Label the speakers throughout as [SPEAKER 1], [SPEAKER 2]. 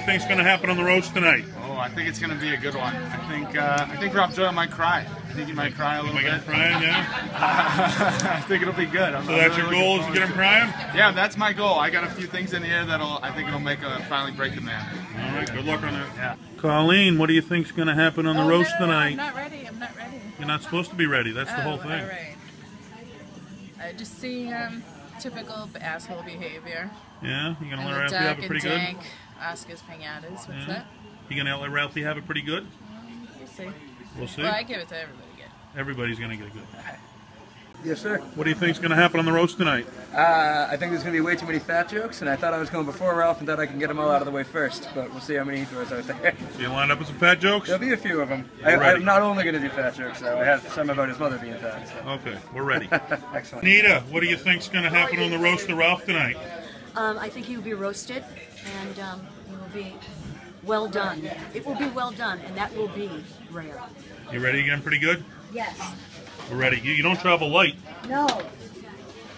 [SPEAKER 1] you think's going to happen on the roast tonight?
[SPEAKER 2] Oh, I think it's going to be a good one. I think Rob Joyal might cry. I think he might cry a little bit.
[SPEAKER 1] Get him crying, yeah?
[SPEAKER 2] I think it'll be good.
[SPEAKER 1] So that's your goal, is to get him crying?
[SPEAKER 2] Yeah, that's my goal. I got a few things in here I think it'll finally break the man.
[SPEAKER 1] All right, good luck on that.
[SPEAKER 2] Yeah.
[SPEAKER 1] Colleen, what do you think's going to happen on the roast tonight?
[SPEAKER 3] I'm not ready. I'm not ready.
[SPEAKER 1] You're not supposed to be ready. That's the whole thing.
[SPEAKER 3] All right. I just see typical asshole behavior.
[SPEAKER 1] Yeah? You going to let Ralphie have it pretty good?
[SPEAKER 3] Oscar's Pinatas. What's that?
[SPEAKER 1] You going to let Ralphie have it pretty good?
[SPEAKER 3] We'll see.
[SPEAKER 1] We'll see?
[SPEAKER 3] Well, I give it to everybody good.
[SPEAKER 1] Everybody's going to get good.
[SPEAKER 3] Okay.
[SPEAKER 4] Yes, sir.
[SPEAKER 1] What do you think's going to happen on the roast tonight?
[SPEAKER 4] I think there's going to be way too many fat jokes, and I thought I was going before Ralph and thought I can get them all out of the way first, but we'll see how many he throws out there.
[SPEAKER 1] So you lined up with some fat jokes?
[SPEAKER 4] There'll be a few of them. I'm not only going to do fat jokes, though. I have some about his mother being fat. So.
[SPEAKER 1] Okay, we're ready.
[SPEAKER 4] Excellent.
[SPEAKER 1] Nita, what do you think's going to happen on the roast of Ralph tonight?
[SPEAKER 5] I think he will be roasted, and he will be well done. It will be well done, and that will be rare.
[SPEAKER 1] You ready to get him pretty good?
[SPEAKER 5] Yes.
[SPEAKER 1] We're ready. You don't travel light.
[SPEAKER 5] No.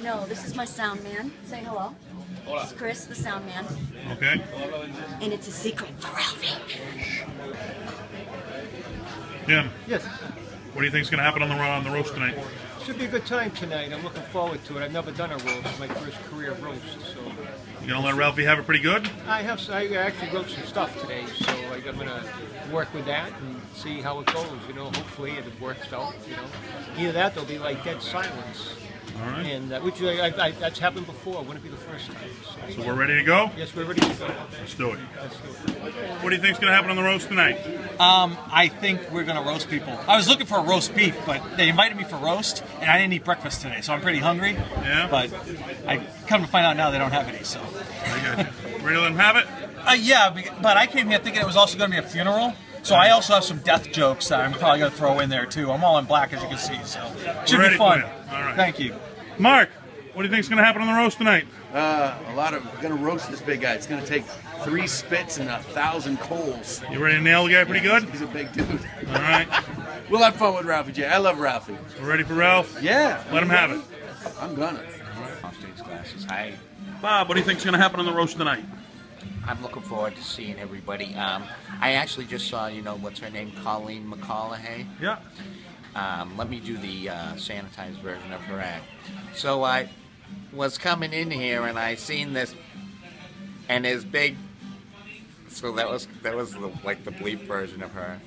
[SPEAKER 5] No, this is my sound man. Say hello. This is Chris, the sound man.
[SPEAKER 1] Okay.
[SPEAKER 5] And it's a secret for Ralphie.
[SPEAKER 1] Jim.
[SPEAKER 6] Yes.
[SPEAKER 1] What do you think's going to happen on the roast tonight?
[SPEAKER 6] Should be a good time tonight. I'm looking forward to it. I've never done a roast. It's my first career roast, so.
[SPEAKER 1] You going to let Ralphie have it pretty good?
[SPEAKER 6] I actually wrote some stuff today, so I'm going to work with that and see how it goes. You know, hopefully it works out. You know, either that, there'll be like dead silence.
[SPEAKER 1] All right.
[SPEAKER 6] And which that's happened before. Wouldn't be the first time.
[SPEAKER 1] So we're ready to go?
[SPEAKER 6] Yes, we're ready to go.
[SPEAKER 1] Let's do it.
[SPEAKER 6] Let's do it.
[SPEAKER 1] What do you think's going to happen on the roast tonight?
[SPEAKER 7] I think we're going to roast people. I was looking for a roast beef, but they invited me for roast, and I didn't eat breakfast today, so I'm pretty hungry.
[SPEAKER 1] Yeah.
[SPEAKER 7] But I come to find out now they don't have any, so.
[SPEAKER 1] I got you. Ready to let them have it?
[SPEAKER 7] Yeah, but I came here thinking it was also going to be a funeral. So I also have some death jokes that I'm probably going to throw in there, too. I'm all in black, as you can see, so should be fun.
[SPEAKER 1] All right.
[SPEAKER 7] Thank you.
[SPEAKER 1] Mark, what do you think's going to happen on the roast tonight?
[SPEAKER 8] We're going to roast this big guy. It's going to take 3 spits and 1,000 coals.
[SPEAKER 1] You ready to nail the guy pretty good?
[SPEAKER 8] He's a big dude.
[SPEAKER 1] All right.
[SPEAKER 8] We'll have fun with Ralphie J. I love Ralphie.
[SPEAKER 1] We're ready for Ralph?
[SPEAKER 8] Yeah.
[SPEAKER 1] Let him have it.
[SPEAKER 8] I'm gonna.
[SPEAKER 9] Offstage glasses. Hi.
[SPEAKER 1] Bob, what do you think's going to happen on the roast tonight?
[SPEAKER 9] I'm looking forward to seeing everybody. I actually just saw, what's her name, Colleen MaCauley.
[SPEAKER 1] Yeah.
[SPEAKER 9] Let me do the sanitized version of her act. So I was coming in here and I seen this, and his big. So that was the bleep version of her.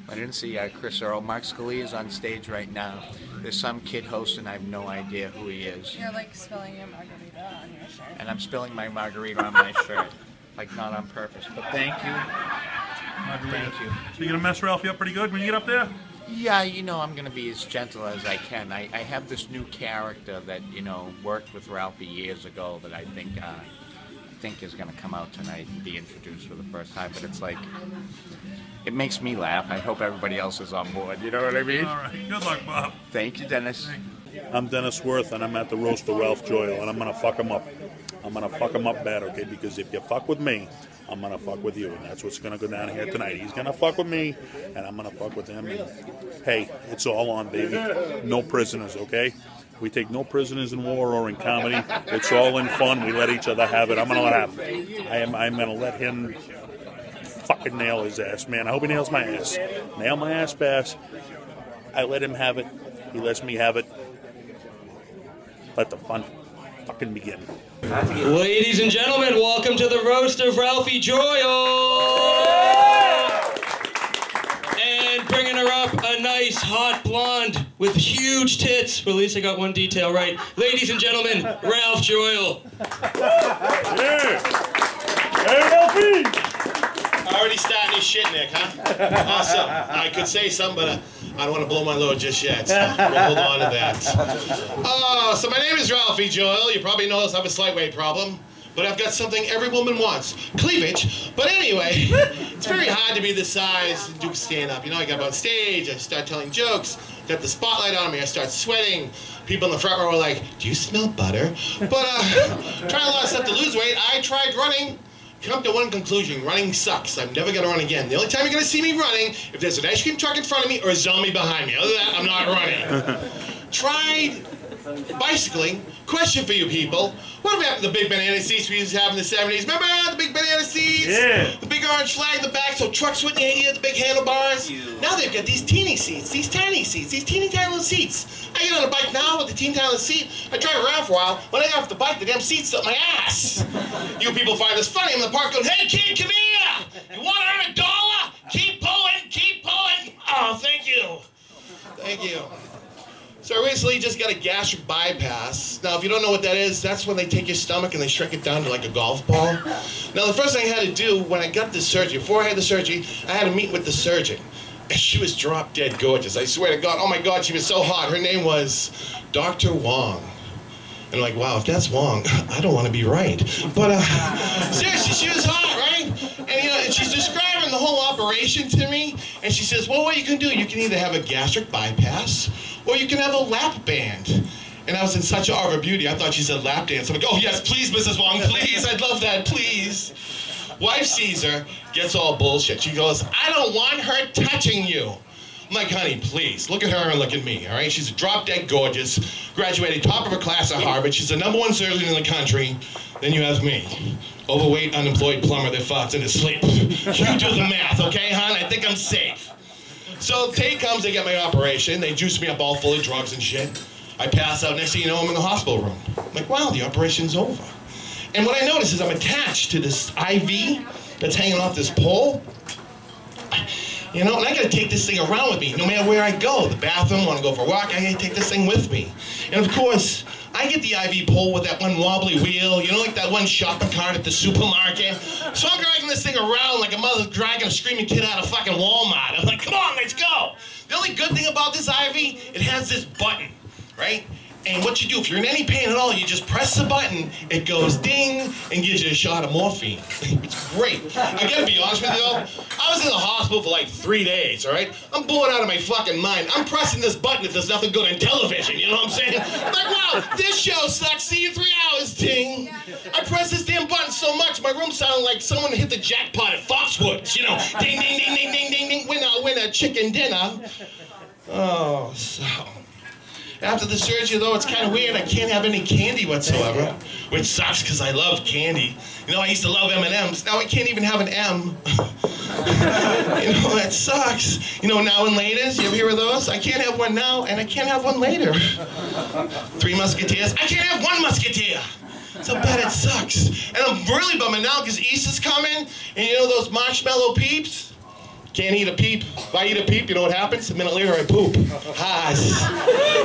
[SPEAKER 9] I didn't see Chris Earl. Mark Scalia is on stage right now. There's some kid hosting. I have no idea who he is.
[SPEAKER 3] You're like spilling your margarita on your shirt.
[SPEAKER 9] And I'm spilling my margarita on my shirt. Like, not on purpose, but thank you. Thank you.
[SPEAKER 1] So you're going to mess Ralphie up pretty good when you get up there?
[SPEAKER 9] Yeah, I'm going to be as gentle as I can. I have this new character that, worked with Ralphie years ago that I think is going to come out tonight and be introduced for the first time. But it's like, it makes me laugh. I hope everybody else is on board. You know what I mean?
[SPEAKER 1] All right. Good luck, Bob.
[SPEAKER 9] Thank you, Dennis.
[SPEAKER 1] I'm Dennis Wirth, and I'm at the roast of Ralph Joyal, and I'm going to fuck him up. I'm going to fuck him up bad, okay? Because if you fuck with me, I'm going to fuck with you, and that's what's going to go down here tonight. He's going to fuck with me, and I'm going to fuck with him. And, hey, it's all on, baby. No prisoners, okay? We take no prisoners in war or in comedy. It's all in fun. We let each other have it. I'm going to let him. I'm going to let him fucking nail his ass, man. I hope he nails my ass. Nail my ass bass. I let him have it. He lets me have it. Let the fun fucking begin.
[SPEAKER 10] Ladies and gentlemen, welcome to the roast of Ralphie Joyal. And bringing her up, a nice hot blonde with huge tits. Well, at least I got one detail right. Ladies and gentlemen, Ralph Joyal.
[SPEAKER 1] Yeah. Hey, Ralphie.
[SPEAKER 11] Already starting his shit, Nick, huh? Awesome. I could say something, but I don't want to blow my load just yet. We'll hold on to that. So my name is Ralphie Joyal. You probably know I have a slight weight problem, but I've got something every woman wants. Cleavage. But anyway, it's very hard to be this size and do stand-up. I get up on stage, I start telling jokes, got the spotlight on me, I start sweating. People in the front row are like, do you smell butter? But trying a lot of stuff to lose weight. I tried running. Come to one conclusion, running sucks. I'm never going to run again. The only time you're going to see me running, if there's an ice cream truck in front of me or a zombie behind me. Other than that, I'm not running. Tried bicycling. Question for you people. What happened to the big banana seats we used to have in the 70s? Remember the big banana seats?
[SPEAKER 1] Yeah.
[SPEAKER 11] The big orange flag in the back so trucks wouldn't hit you, the big handlebars? Now they've got these teeny seats, these tiny seats, these teeny tiny little seats. I get on a bike now with the teeny tiny little seat. I drive around for a while. When I get off the bike, the damn seat's up my ass. You people find this funny. I'm in the park going, hey kid, come here! You want to earn $1? Keep pulling, keep pulling. Oh, thank you. Thank you. So I recently just got a gastric bypass. Now, if you don't know what that is, that's when they take your stomach and they shrink it down to like a golf ball. Now, the first thing I had to do when I got this surgery, before I had the surgery, I had to meet with the surgeon. And she was drop dead gorgeous. I swear to God, oh my God, she was so hot. Her name was Dr. Wong. And I'm like, wow, if that's Wong, I don't want to be right. But seriously, she was hot, right? And you know, and she's describing the whole operation to me. And she says, well, what you can do, you can either have a gastric bypass or you can have a lap band. And I was in such awe of her beauty, I thought she said lap dance. I'm like, oh yes, please, Mrs. Wong, please, I'd love that, please. Wife sees her, gets all bullshit. She goes, I don't want her touching you. I'm like, honey, please, look at her and look at me, all right? She's drop-dead gorgeous, graduated top of her class at Harvard. She's the #1 surgeon in the country. Then you have me, overweight, unemployed plumber that farts in his sleep. You do the math, okay, hon? I think I'm safe. So day comes, they get my operation. They juice me up all full of drugs and shit. I pass out. Next thing you know, I'm in the hospital room. I'm like, wow, the operation's over. And what I notice is I'm attached to this IV that's hanging off this pole. You know, and I gotta take this thing around with me no matter where I go. The bathroom, wanna go for a walk, I gotta take this thing with me. And of course, I get the IV pole with that one wobbly wheel, you know, like that one shopping cart at the supermarket. So I'm dragging this thing around like a mother dragging a screaming kid out of fucking Walmart. I'm like, come on, let's go. The only good thing about this IV, it has this button, right? And what you do, if you're in any pain at all, you just press the button, it goes ding, and gives you a shot of morphine. It's great. I gotta be honest with you though, I was in the hospital for like 3 days, all right? I'm bored out of my fucking mind. I'm pressing this button if there's nothing good on television, you know what I'm saying? I'm like, wow, this show sucks, see you in 3 hours, ding. I pressed this damn button so much, my room sounded like someone hit the jackpot at Foxwoods, you know? Ding, ding, ding, ding, ding, ding, ding, winner, chicken dinner. Oh, so... After the surgery, though, it's kind of weird. I can't have any candy whatsoever, which sucks because I love candy. You know, I used to love M&Ms. Now I can't even have an M. You know, that sucks. You know, now and laters, you ever hear of those? I can't have one now, and I can't have one later. 3 Musketeers. I can't have 1 Musketeer. So bad it sucks. And I'm really bumming out because Easter's coming, and you know those marshmallow peeps? Can't eat a peep. If I eat a peep, you know what happens? A minute later, I poop.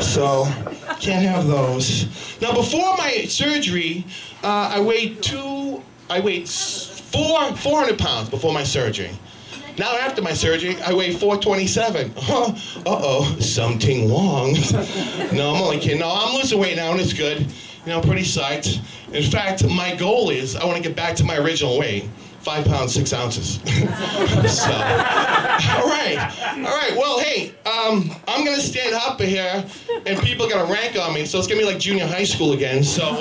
[SPEAKER 11] So, can't have those. Now, before my surgery, I weighed 400 pounds before my surgery. Now, after my surgery, I weigh 427. Uh-oh, something wrong. No, I'm only kidding. No, I'm losing weight now, and it's good. You know, pretty psyched. In fact, my goal is I want to get back to my original weight. 5 pounds, 6 ounces. So, all right. Well, hey, I'm gonna stand up here, and people are gonna rank on me. So it's gonna be like junior high school again. So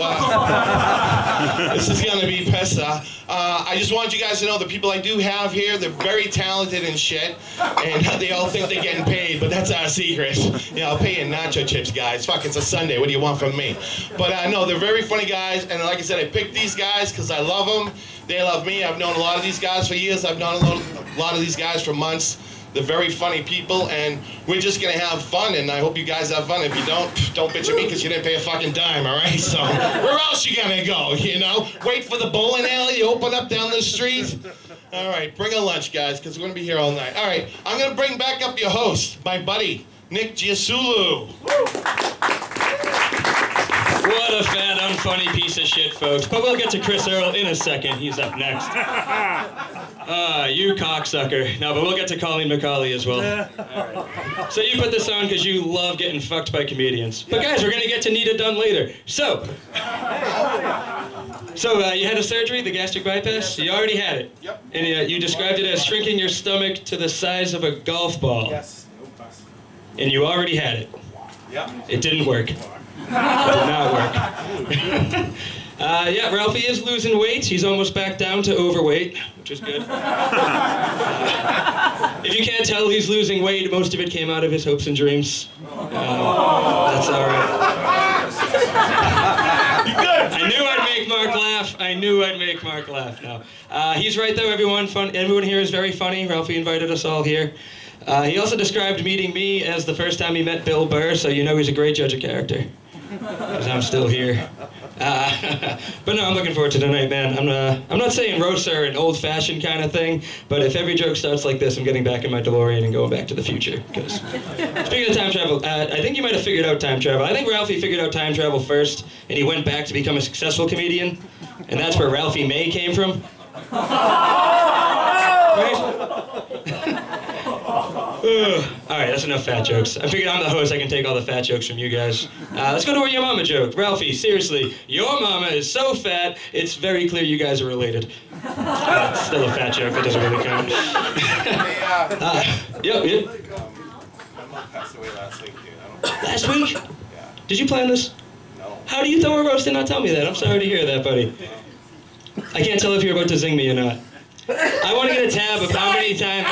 [SPEAKER 11] this is gonna be Pesa. I just want you guys to know the people I do have here, they're very talented and shit, and they all think they're getting paid, but that's our secret. You know, I'll pay you in nacho chips, guys. Fuck, it's a Sunday. What do you want from me? But no, they're very funny guys, and like I said, I picked these guys because I love them. They love me. I've known a lot of these guys for years. I've known a lot of these guys for months. They're very funny people, and we're just gonna have fun, and I hope you guys have fun. If you don't bitch at me because you didn't pay a fucking dime, all right? So, where else you gonna go, you know? Wait for the bowling alley to open up down the street? All right, bring a lunch, guys, because we're gonna be here all night. All right, I'm gonna bring back up your host, my buddy, Nick Giasullo.
[SPEAKER 10] What a fat, unfunny piece of shit, folks. But we'll get to Chris Earl in a second. He's up next. You cocksucker. No, but we'll get to Colleen MaCauley as well. All right. So you put this on because you love getting fucked by comedians. But guys, we're going to get to Nita Dunn later. So you had a surgery, the gastric bypass? You already had it.
[SPEAKER 2] Yep.
[SPEAKER 10] And you described it as shrinking your stomach to the size of a golf ball.
[SPEAKER 2] Yes.
[SPEAKER 10] And you already had it.
[SPEAKER 2] Yep.
[SPEAKER 10] It didn't work. It did not work. Yeah, Ralphie is losing weight. He's almost back down to overweight, which is good. If you can't tell he's losing weight, most of it came out of his hopes and dreams. That's all right. knew I'd make Mark laugh now. He's right though, everyone here is very funny. Ralphie invited us all here. He also described meeting me as the first time he met Bill Burr, so you know he's a great judge of character. Because I'm still here. But no, I'm looking forward to tonight, man. I'm not saying roasts are an old-fashioned kind of thing, but if every joke starts like this, I'm getting back in my DeLorean and going back to the future. Because speaking of time travel, I think you might have figured out time travel. I think Ralphie figured out time travel first, and he went back to become a successful comedian, and that's where Ralphie May came from. Alright, that's enough fat jokes. I figured I'm the host, I can take all the fat jokes from you guys. Let's go to our your mama joke. Ralphie, seriously, your mama is so fat, it's very clear you guys are related. It's still a fat joke, that doesn't really count. Yep.
[SPEAKER 12] My mom passed away last week, dude.
[SPEAKER 10] Last week? Yeah. Did you plan this? No. How do you throw a roast and not tell me that? I'm sorry to hear that, buddy. I can't tell if you're about to zing me or not. I want to get a tab of how many times...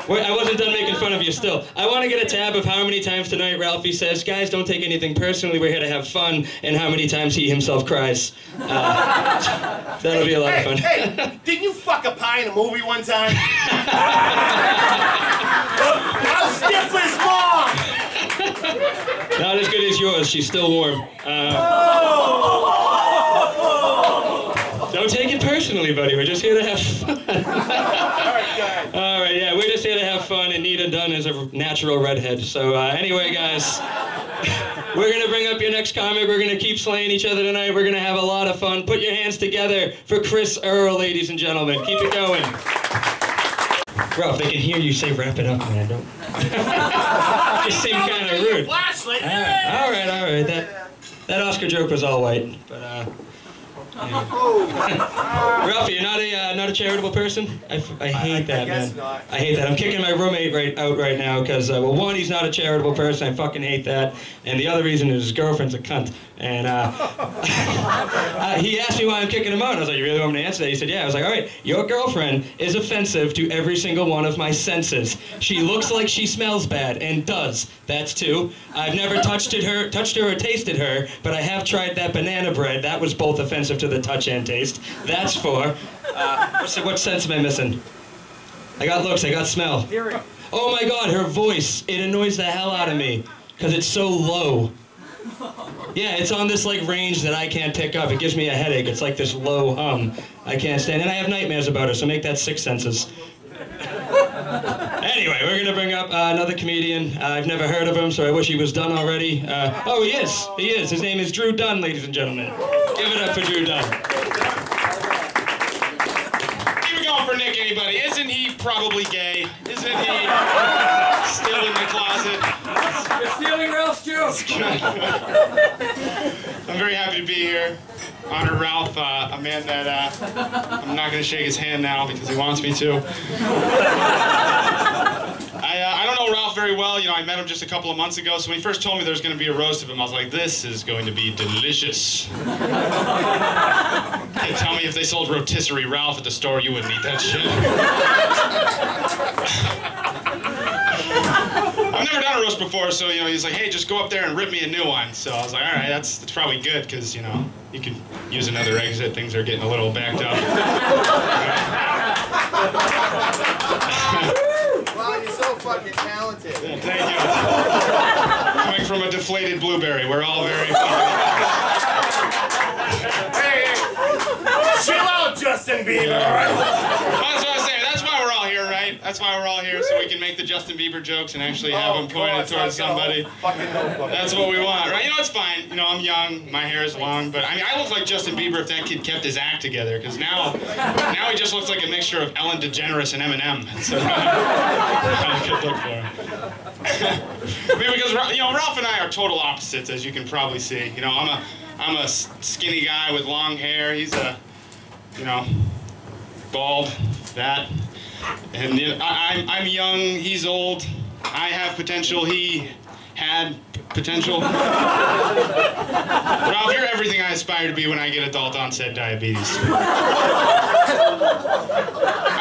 [SPEAKER 10] Wait, I wasn't done making fun of you still. I want to get a tab of how many times tonight Ralphie says, guys, don't take anything personally, we're here to have fun, and how many times he himself cries. That'll be a lot of fun.
[SPEAKER 11] Hey, didn't you fuck a pie in a movie one time? How stiff is mom?
[SPEAKER 10] Not as good as yours, she's still warm. Don't take it personally, buddy. We're just here to have fun. All right, yeah, we're just here to have fun, and Nita Dunn is a natural redhead. So anyway, guys, we're going to bring up your next comic. We're going to keep slaying each other tonight. We're going to have a lot of fun. Put your hands together for Chris Earl, ladies and gentlemen. Keep it going. Ralph, they can hear you say wrap it up, man. Don't. Just seem kind of rude. All right. That Oscar joke was all white, but Ralphie, you're not a charitable person? I hate that, man. Not. I hate that. I'm kicking my roommate out right now because, well, one, he's not a charitable person. I fucking hate that. And the other reason is his girlfriend's a cunt. And he asked me why I'm kicking him out. I was like, you really want me to answer that? He said, yeah. I was like, all right, your girlfriend is offensive to every single one of my senses. She looks like she smells bad, and does. That's two. I've never touched her or tasted her, but I have tried that banana bread. That was both offensive to the touch and taste. That's four. What sense am I missing? I got looks, I got smell. Oh my God, her voice. It annoys the hell out of me, because it's so low. Yeah, it's on this like range that I can't pick up. It gives me a headache. It's like this low hum. I can't stand it. And I have nightmares about her, so make that 6 senses. Anyway, we're going to bring up another comedian. I've never heard of him, so I wish he was done already. Oh, he is. He is. His name is Drew Dunn, ladies and gentlemen. Give it up for Drew Dunn.
[SPEAKER 13] Keep it going for Nick, anybody. Isn't he probably gay? Isn't he still in the closet?
[SPEAKER 4] You're stealing Ralph's jokes.
[SPEAKER 13] I'm very happy to be here. Honor Ralph, a man that I'm not going to shake his hand now because he wants me to. I don't know Ralph very well. You know, I met him just a couple of months ago, so when he first told me there was going to be a roast of him, I was like, this is going to be delicious. Hey, tell me if they sold rotisserie Ralph at the store, you wouldn't eat that shit. I've never done a roast before, so, you know, he's like, hey, just go up there and rip me a new one. So I was like, all right, that's probably good, because, you know, you can use another exit. Things are getting a little backed up.
[SPEAKER 11] Wow, you're so fucking talented.
[SPEAKER 13] Yeah, thank you. Coming from a deflated blueberry, we're all very
[SPEAKER 11] Hey, chill out, Justin Bieber.
[SPEAKER 13] That's what I was saying. That's why we're all here, right? That's why we're all here, so we can make the Justin Bieber jokes and actually have them pointed towards somebody. That's what we want, right? You know, it's fine. You know, I'm young, my hair is long, but I mean, I look like Justin Bieber if that kid kept his act together, because now he just looks like a mixture of Ellen DeGeneres and Eminem. It's a really good look for him. I mean, because, you know, Ralph and I are total opposites, as you can probably see. You know, I'm a skinny guy with long hair. He's a, you know, bald, fat. And you know, I'm young, he's old. I have potential, he had potential. Ralph, you're everything I aspire to be when I get adult onset diabetes. I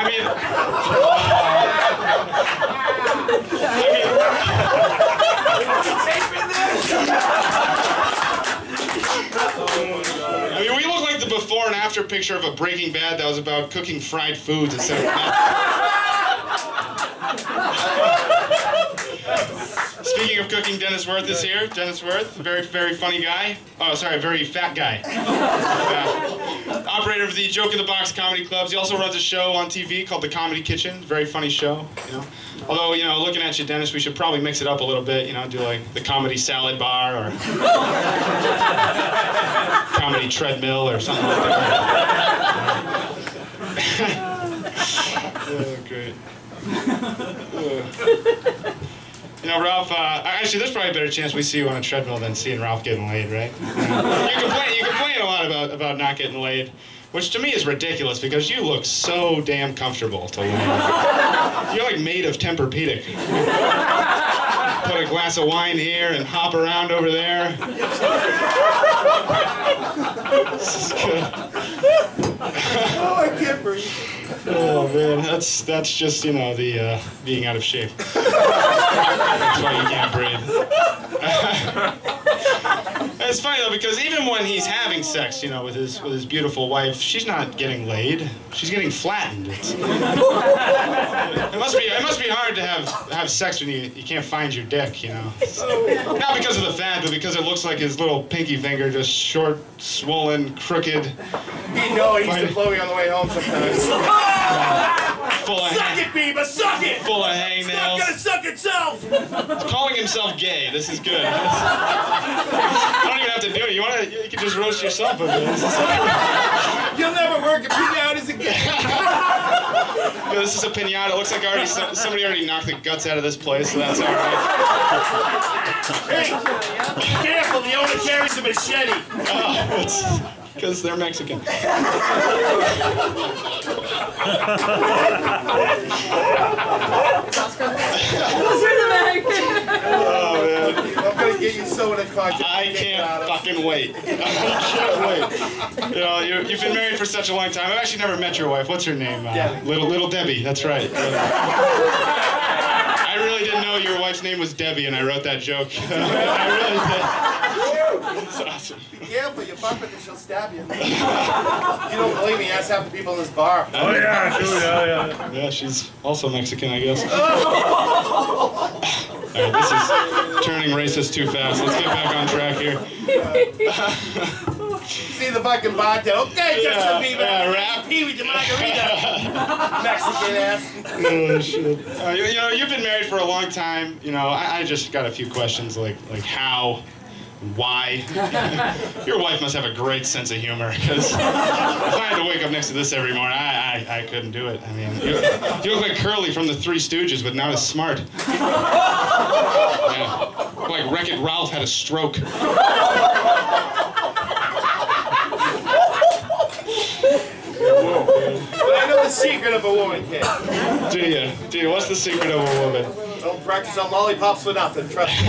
[SPEAKER 13] mean, we look picture of a Breaking Bad that was about cooking fried foods instead of meth. Speaking of cooking, Dennis Wirth is here. Dennis Wirth, very, very funny guy. Oh, sorry, very fat guy. Operator of the Joke in the Box comedy clubs. He also runs a show on TV called The Comedy Kitchen. Very funny show, you know. Although, you know, looking at you, Dennis, we should probably mix it up a little bit, you know, do like the comedy salad bar or comedy treadmill or something like that. Oh, great. You know, Ralph, actually, there's probably a better chance we see you on a treadmill than seeing Ralph getting laid, right? You complain a lot about not getting laid, which to me is ridiculous because you look so damn comfortable to lay. You're like made of Tempur-Pedic. Put a glass of wine here and hop around over there. This is good.
[SPEAKER 11] Oh, I can't breathe.
[SPEAKER 13] Oh man, that's just, you know, the being out of shape. That's why you can't breathe. It's funny though because even when he's having sex, you know, with his beautiful wife, she's not getting laid. She's getting flattened. It must be hard to have sex when you can't find your dick, you know. Not because of the fat, but because it looks like his little pinky finger just short, swollen, crooked.
[SPEAKER 11] You know, he used to blow me on the way home sometimes.
[SPEAKER 13] Suck
[SPEAKER 11] it, Bieber, suck it!
[SPEAKER 13] Full of hangnails.
[SPEAKER 11] It's not gonna suck itself!
[SPEAKER 13] Calling himself gay. This is good. I don't even have to do it. You can just roast yourself a bit.
[SPEAKER 11] You'll never work at Pinatas again.
[SPEAKER 13] Yeah, this is a pinata. It looks like somebody already knocked the guts out of this place, so that's all right.
[SPEAKER 11] Hey, be careful. The owner carries a machete.
[SPEAKER 13] Oh, it's because they're Mexican.
[SPEAKER 11] What's
[SPEAKER 13] Oh, man.
[SPEAKER 11] I'm gonna get you soda cards.
[SPEAKER 13] I can't fucking wait. I can't wait. You know, you've been married for such a long time. I've actually never met your wife. What's her name? Little Debbie. That's right. I really didn't know your wife's name was Debbie, and I wrote that joke. I really did. It's awesome.
[SPEAKER 11] Be careful, you fuck with her, she'll stab you. You don't believe me, ask half the people in this bar.
[SPEAKER 13] Oh, yeah, sure, yeah. Yeah, she's also Mexican, I guess. Alright, this is turning racist too fast. Let's get back on track here.
[SPEAKER 11] See the fucking bartender. Okay, Justin Bieber.
[SPEAKER 13] Rap.
[SPEAKER 11] Pee with the margarita. Mexican ass.
[SPEAKER 13] Oh, shit. You know, you've been married for a long time. You know, I just got a few questions like how, why. Your wife must have a great sense of humor, because if I had to wake up next to this every morning, I couldn't do it. I mean, you look like Curly from the Three Stooges, but not as smart. Yeah. Like Wreck-It Ralph had a stroke.
[SPEAKER 11] But I know the secret of a woman, kid.
[SPEAKER 13] Do you? What's the secret of a woman?
[SPEAKER 11] Don't practice on lollipops for nothing, trust me.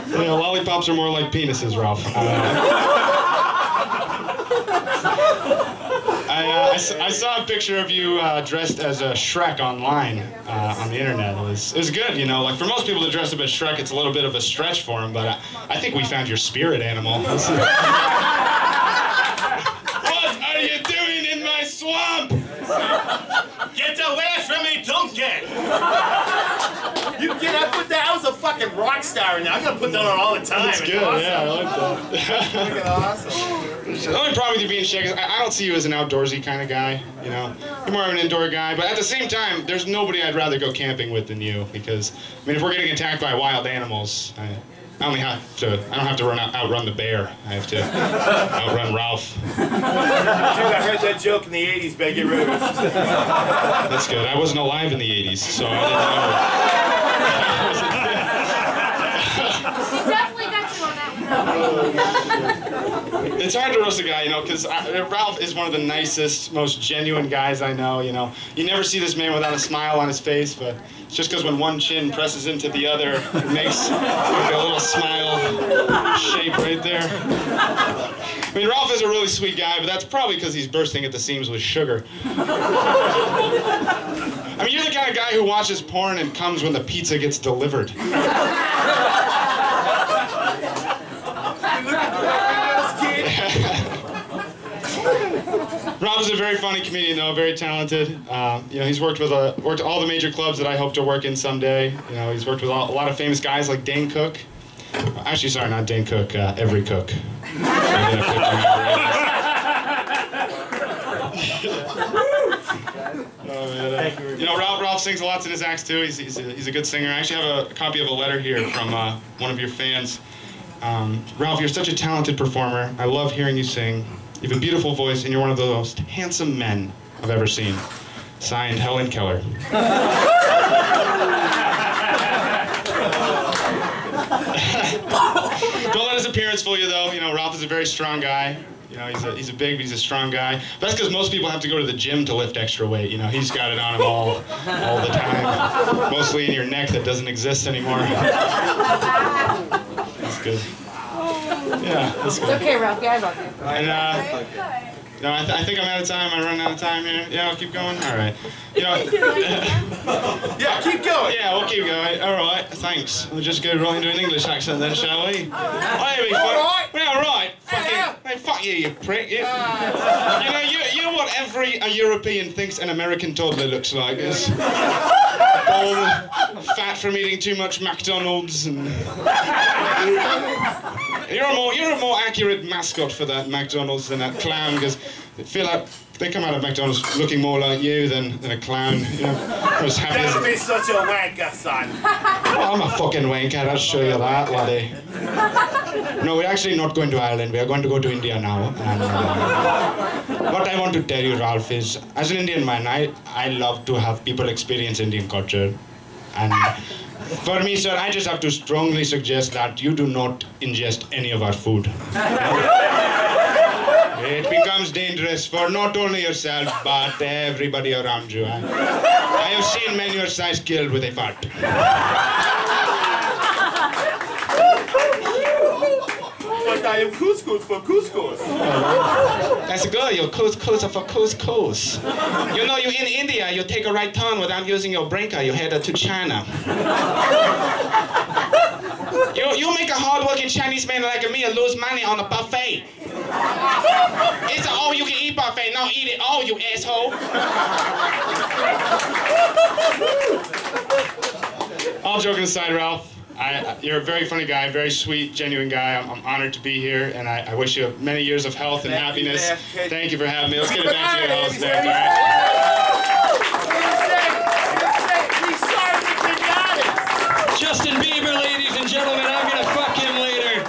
[SPEAKER 13] Yeah, lollipops are more like penises, Ralph. I saw a picture of you dressed as a Shrek online on the internet. It was good, you know. Like for most people to dress up as Shrek, it's a little bit of a stretch for them, but I think we found your spirit animal. What are you doing in my swamp?
[SPEAKER 11] Get away from me, donkey! You get up with that? I was a fucking rock star, and I'm gonna put that on all the time.
[SPEAKER 13] That's good,
[SPEAKER 11] awesome.
[SPEAKER 13] yeah, I like that.
[SPEAKER 11] Fucking awesome.
[SPEAKER 13] The only problem with you being Shrek is I don't see you as an outdoorsy kind of guy, you know. You're more of an indoor guy, but at the same time, there's nobody I'd rather go camping with than you, because, I mean, if we're getting attacked by wild animals, I don't have to outrun the bear. I have to outrun Ralph.
[SPEAKER 11] Dude, I heard that joke in the 80s, better get rid of it.
[SPEAKER 13] That's good. I wasn't alive in the 80s, so I didn't know.
[SPEAKER 5] He definitely got you on that one.
[SPEAKER 13] It's hard to roast a guy, you know, because Ralph is one of the nicest, most genuine guys I know, you know. You never see this man without a smile on his face, but it's just because when one chin presses into the other, it makes like a little smile shape right there. I mean, Ralph is a really sweet guy, but that's probably because he's bursting at the seams with sugar. I mean, you're the kind of guy who watches porn and comes when the pizza gets delivered. Rob is a very funny comedian, though, very talented. You know, he's worked all the major clubs that I hope to work in someday. You know, he's worked with a lot of famous guys like Dane Cook. Actually, sorry, not Dane Cook. Every Cook. You know, Ralph sings a lot in his acts too. He's a good singer. I actually have a copy of a letter here from one of your fans. Ralph, you're such a talented performer. I love hearing you sing. You have a beautiful voice, and you're one of the most handsome men I've ever seen. Signed, Helen Keller. Don't let his appearance fool you, though. You know, Ralph is a very strong guy. You know, he's a big, but he's a strong guy. But that's because most people have to go to the gym to lift extra weight. You know, he's got it on him all the time. Mostly in your neck that doesn't exist anymore. That's good. Yeah, that's good.
[SPEAKER 5] It's okay, Ralph. Yeah, I love you.
[SPEAKER 13] And, no, I think I'm out of time. I'm running out of time here. Yeah, I'll keep going. All right. You know,
[SPEAKER 11] yeah, keep going.
[SPEAKER 13] Yeah, we'll keep going. All right, thanks. We'll just go right into an English accent then, shall we? All right. Well, all right. Hey, fuck you, you prick. You know, you're what every European thinks an American toddler looks like. Is bald, fat from eating too much McDonald's, and you're a more accurate mascot for that McDonald's than that clown, because I feel like they come out of McDonald's looking more like you than a clown. You know, as happy as...
[SPEAKER 11] Don't be such a wanker, son.
[SPEAKER 13] Oh, I'm a fucking wanker, I'll show you that, laddie. No, we're actually not going to Ireland. We are going to go to India now. And, what I want to tell you, Ralph, is as an Indian man, I love to have people experience Indian culture. And for me, sir, I just have to strongly suggest that you do not ingest any of our food. It becomes dangerous for not only yourself, but everybody around you. I have seen men your size killed with a fart.
[SPEAKER 11] But I am couscous for couscous.
[SPEAKER 13] That's good, you're couscous for couscous. You know, you're in India, you take a right turn without using your blinker, you head to China. You make a hard-working Chinese man like me lose money on a buffet. It's an all-you-can-eat buffet. Now eat it all, you asshole. All joking aside, Ralph, you're a very funny guy, very sweet, genuine guy. I'm honored to be here, and I wish you many years of health and happiness. Thank you for having me. Let's get it back to your host there, all right?
[SPEAKER 10] Justin Bieber, ladies and gentlemen, I'm gonna fuck him later.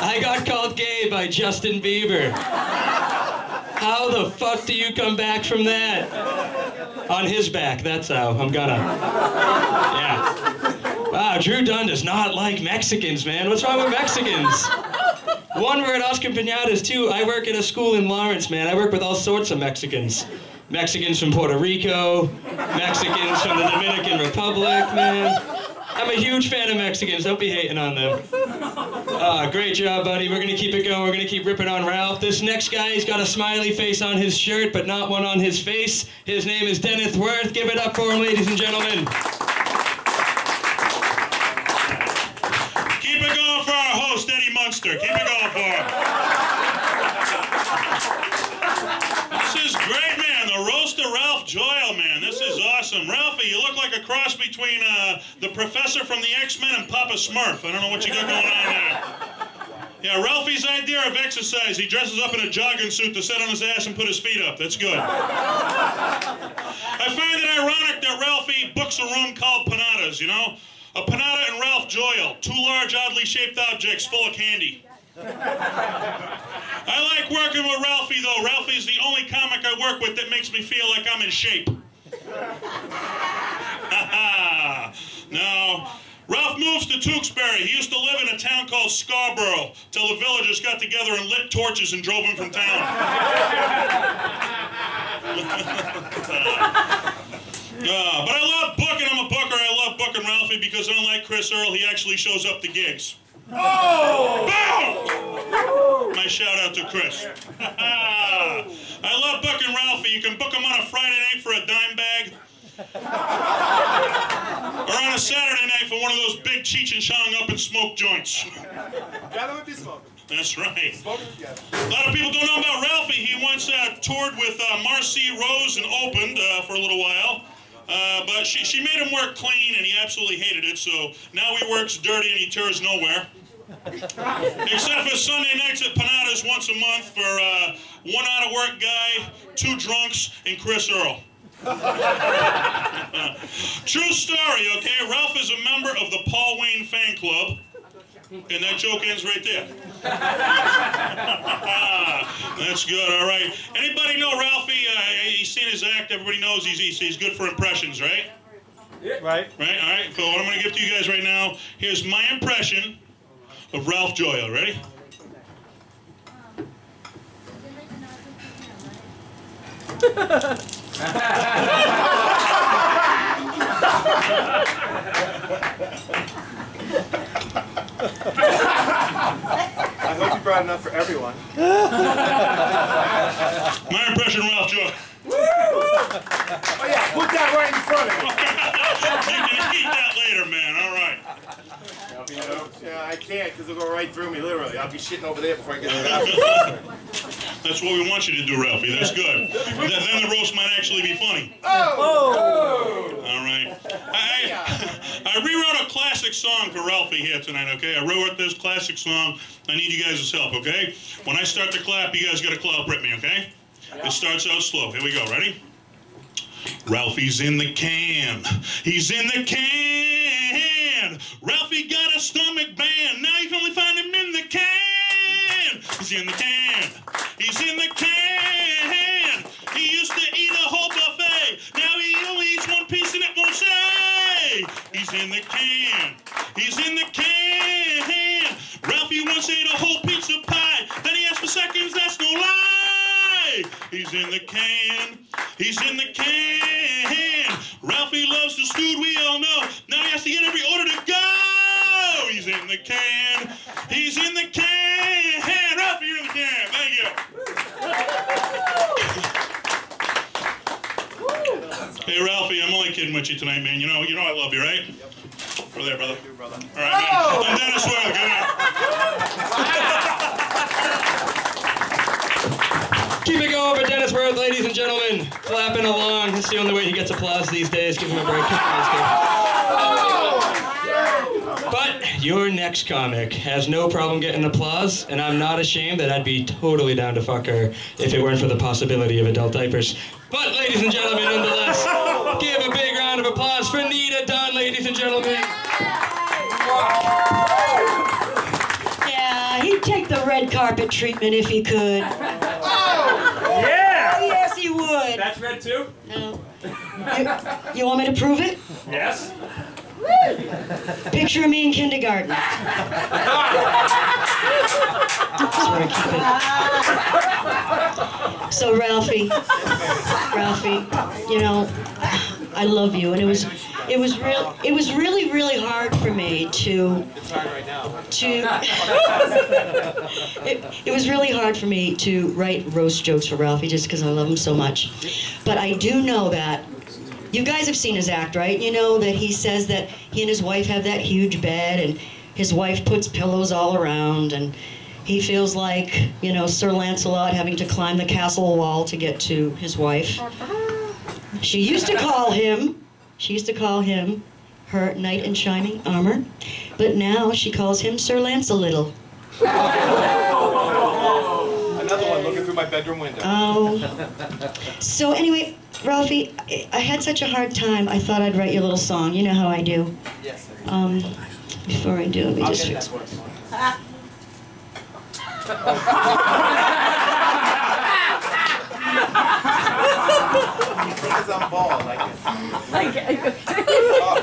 [SPEAKER 10] I got called gay by Justin Bieber. How the fuck do you come back from that? On his back, that's how I'm gonna. Yeah. Wow, Drew Dunn does not like Mexicans, man. What's wrong with Mexicans? One word, Oscar Pinatas, too. I work at a school in Lawrence, man. I work with all sorts of Mexicans. Mexicans from Puerto Rico, Mexicans from the Dominican Republic, man. I'm a huge fan of Mexicans. Don't be hating on them. Great job, buddy. We're gonna keep it going. We're gonna keep ripping on Ralph. This next guy, he's got a smiley face on his shirt, but not one on his face. His name is Dennis Wirth. Give it up for him, ladies and gentlemen.
[SPEAKER 1] Keep it going for our host, Eddie Munster. Keep it going for him. This is great, man. The roast of Ralph Joyal, man. This is awesome. Ralphie, you look like a cross between the professor from the X-Men and Papa Smurf. I don't know what you got going on there. Yeah, Ralphie's idea of exercise, he dresses up in a jogging suit to sit on his ass and put his feet up. That's good. I find it ironic that Ralphie books a room called Pinatas, you know? A Pinata and Ralph Joyal, two large, oddly shaped objects full of candy. I like working with Ralphie, though. Ralphie's the only comic I work with that makes me feel like I'm in shape. No. Ralph moves to Tewksbury. He used to live in a town called Scarborough till the villagers got together and lit torches and drove him from town. But I love booking. I'm a booker. I love booking Ralphie because unlike Chris Earl, he actually shows up to gigs. Oh! Boom! My shout out to Chris. I love booking Ralphie. You can book him on a Friday night for a dime bag. Or on a Saturday night for one of those big Cheech and Chong up and smoke joints. That's right. A lot of people don't know about Ralphie. He once toured with Marcy Rose and opened for a little while. But she made him work clean, and he absolutely hated it, so now he works dirty and he tours nowhere. Except for Sunday nights at Pinatas once a month for one out-of-work guy, 2 drunks, and Chris Earl. True story, okay? Ralph is a member of the Paul Wayne fan club. And that joke ends right there. That's good, all right. Anybody know Ralphie? He's seen his act. Everybody knows he's good for impressions, right?
[SPEAKER 7] Yeah. Right.
[SPEAKER 1] Right, all right. So what I'm going to give to you guys right now, here's my impression of Ralph Joyal. Ready?
[SPEAKER 12] I hope you brought enough for everyone.
[SPEAKER 1] My impression of Ralph Joyal.
[SPEAKER 12] Oh yeah, put that right in front of me.
[SPEAKER 1] You can eat that later, man. All right.
[SPEAKER 12] Yeah, I can't because it'll go right through me, literally. I'll be shitting over there before I get it out.
[SPEAKER 1] That's what we want you to do, Ralphie. That's good. Then the roast might actually be funny.
[SPEAKER 12] Oh!
[SPEAKER 1] All right. I rewrote a classic song for Ralphie here tonight, okay? I rewrote this classic song. I need you guys' help, okay? When I start to clap, you guys got to clap with me, okay? It starts out slow. Here we go. Ready? Ralphie's in the can. He's in the can. Ralphie got a stomach band. Now you can only find him in the can. He's in the can. He's in the can. He used to eat a whole buffet. Now he only eats one piece and it won't say. He's in the can. He's in the can. Ralphie once ate a whole pizza pie. Then he asked for seconds. That's no lie. He's in the can. He's in the can. Ralphie loves the food, we all know. Now he has to get every order to go. He's in the can. He's in the can. Ralphie, you're in the can. Thank you. Hey, Ralphie, I'm only kidding with you tonight, man. You know I love you, right? Over there, brother. All right, man. I'm Dennis Wirth. Good night.
[SPEAKER 10] Keep it going for Dennis Wirth, ladies and gentlemen. Clapping along. That's the only way he gets applause these days. Give him a break. But your next comic has no problem getting applause, and I'm not ashamed that I'd be totally down to fuck her if it weren't for the possibility of adult diapers. But, ladies and gentlemen, nonetheless, give a big round of applause for Nita Dunn, ladies and gentlemen.
[SPEAKER 5] Yeah, he'd take the red carpet treatment if he could.
[SPEAKER 7] Yeah!
[SPEAKER 5] Oh, yes, he would.
[SPEAKER 7] That's red too?
[SPEAKER 5] No. You want me to prove it?
[SPEAKER 7] Yes.
[SPEAKER 5] Picture of me in kindergarten. That's where I keep it. So Ralphie, you know, I love you, and it was really hard for me to. It was really hard for me to write roast jokes for Ralphie just because I love him so much. But I do know that. You guys have seen his act, right? You know that he says that he and his wife have that huge bed, and his wife puts pillows all around, and he feels like, you know, Sir Lancelot having to climb the castle wall to get to his wife. She used to call him her knight in shining armor, but now she calls him Sir Lancelittle.
[SPEAKER 12] Another one looking through my bedroom window.
[SPEAKER 5] Oh. So anyway, Ralphie, I had such a hard time, I thought I'd write you a little song. You know how I do.
[SPEAKER 12] Yes.
[SPEAKER 5] Before I do, let me just fix it.
[SPEAKER 12] Because I'm bald,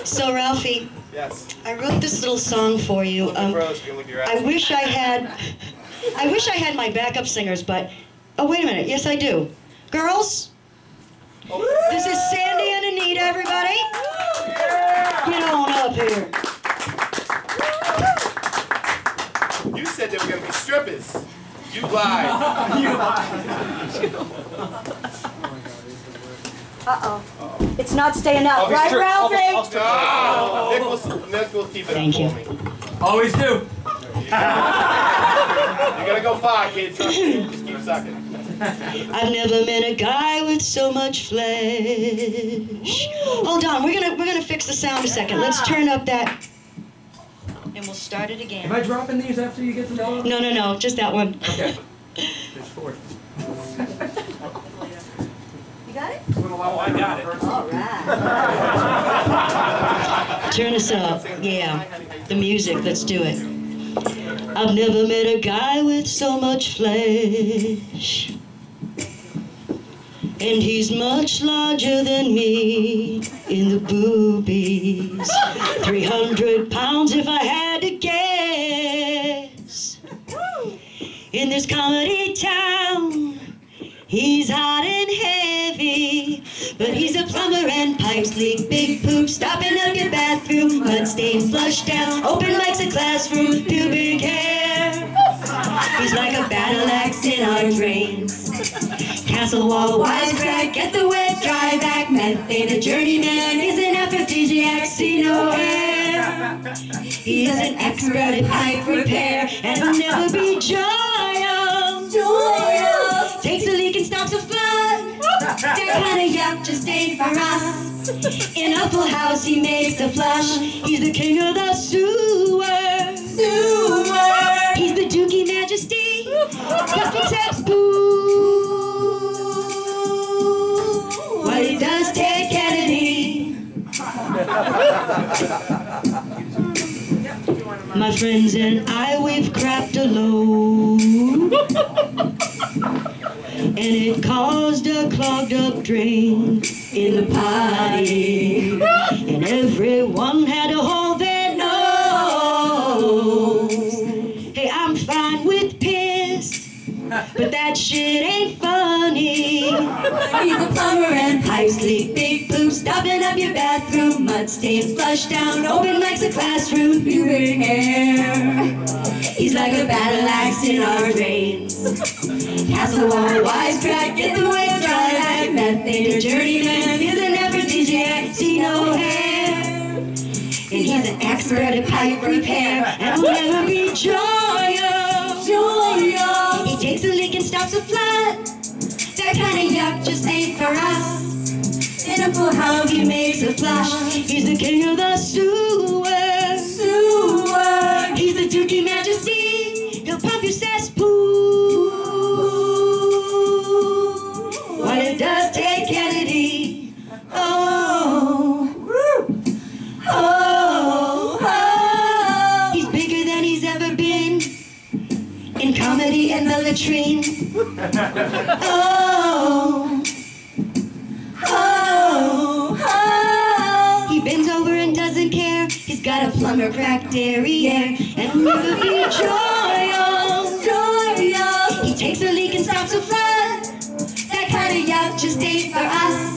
[SPEAKER 5] So Ralphie,
[SPEAKER 12] yes.
[SPEAKER 5] I wrote this little song for you. I wish I had my backup singers, but oh wait a minute, yes I do. Girls, this is Sandy and Anita, everybody. Get on up here.
[SPEAKER 12] You said they were going to be strippers. You lied. You lied.
[SPEAKER 5] Uh-oh. It's not staying out, right, Ralphie?
[SPEAKER 12] Nick will keep it
[SPEAKER 5] Thank
[SPEAKER 12] up
[SPEAKER 5] you.
[SPEAKER 12] for me.
[SPEAKER 7] Always do.
[SPEAKER 12] You got gonna go far, kid. Trust me. Just keep sucking.
[SPEAKER 5] I've never met a guy with so much flesh. Hold on, we're gonna fix the sound a second. Let's turn up that, and we'll start it again.
[SPEAKER 4] Am I dropping these after you get to the ball?
[SPEAKER 5] No, just that one.
[SPEAKER 4] Okay. There's 4.
[SPEAKER 5] You got it?
[SPEAKER 4] Oh, I got it.
[SPEAKER 5] All right. Turn us up. Yeah, the music. Let's do it. I've never met a guy with so much flesh. And he's much larger than me in the boobies. 300 pounds if I had to guess. In this comedy town, he's hot and heavy, but he's a plumber and pipes leak, big poop, stopping up your bathroom, mud stain flushed down, open likes a classroom, pubic hair. He's like a battle axe in our drains. Castle wall, wisecrack, get the wet, dry back, methane, a journeyman, is an aphrodisiac, see no hair. He is an expert at pipe repair, and he'll never be Joyal. Joyal takes a leak and stops a flood. That kind of yuck just ain't for us. In a full house, he makes a flush. He's the king of the sewer. Sewer. He's the Dookie Majesty. Bucket taps boo. What he does take Kennedy. My friends and I, we've crapped a load, and it caused a clogged up drain in the potty, and everyone had to hold their nose. Hey, I'm fine with piss, but that shit ain't funny. He's a plumber and pipes leak, big poop, stopping up your bathroom, mud stains flush down, open likes a classroom, pubic hair. He's like a battle axe in our drains. Castle wall, wisecrack, get the wet dry like methane, a journeyman, he's an aphrodisiac, see no hair. And he's an expert at pipe repair, and will never be Joyal. Joyal. He takes a leak and stops a flood. That kind of yuck just ain't for us. In a full house, he makes a flush. He's the king of the sewer. Sewer. He's the Dookie Majesty. He'll pump your cesspool. What it does take Kennedy. Oh. Oh. Oh. He's bigger than he's ever been in comedy and the latrine. Oh. Oh, oh. He bends over and doesn't care. He's got a plumber cracked derriere, and will never be Joyal. Joyal. He takes a leak and stops a flood. That kind of yuck just ain't for us.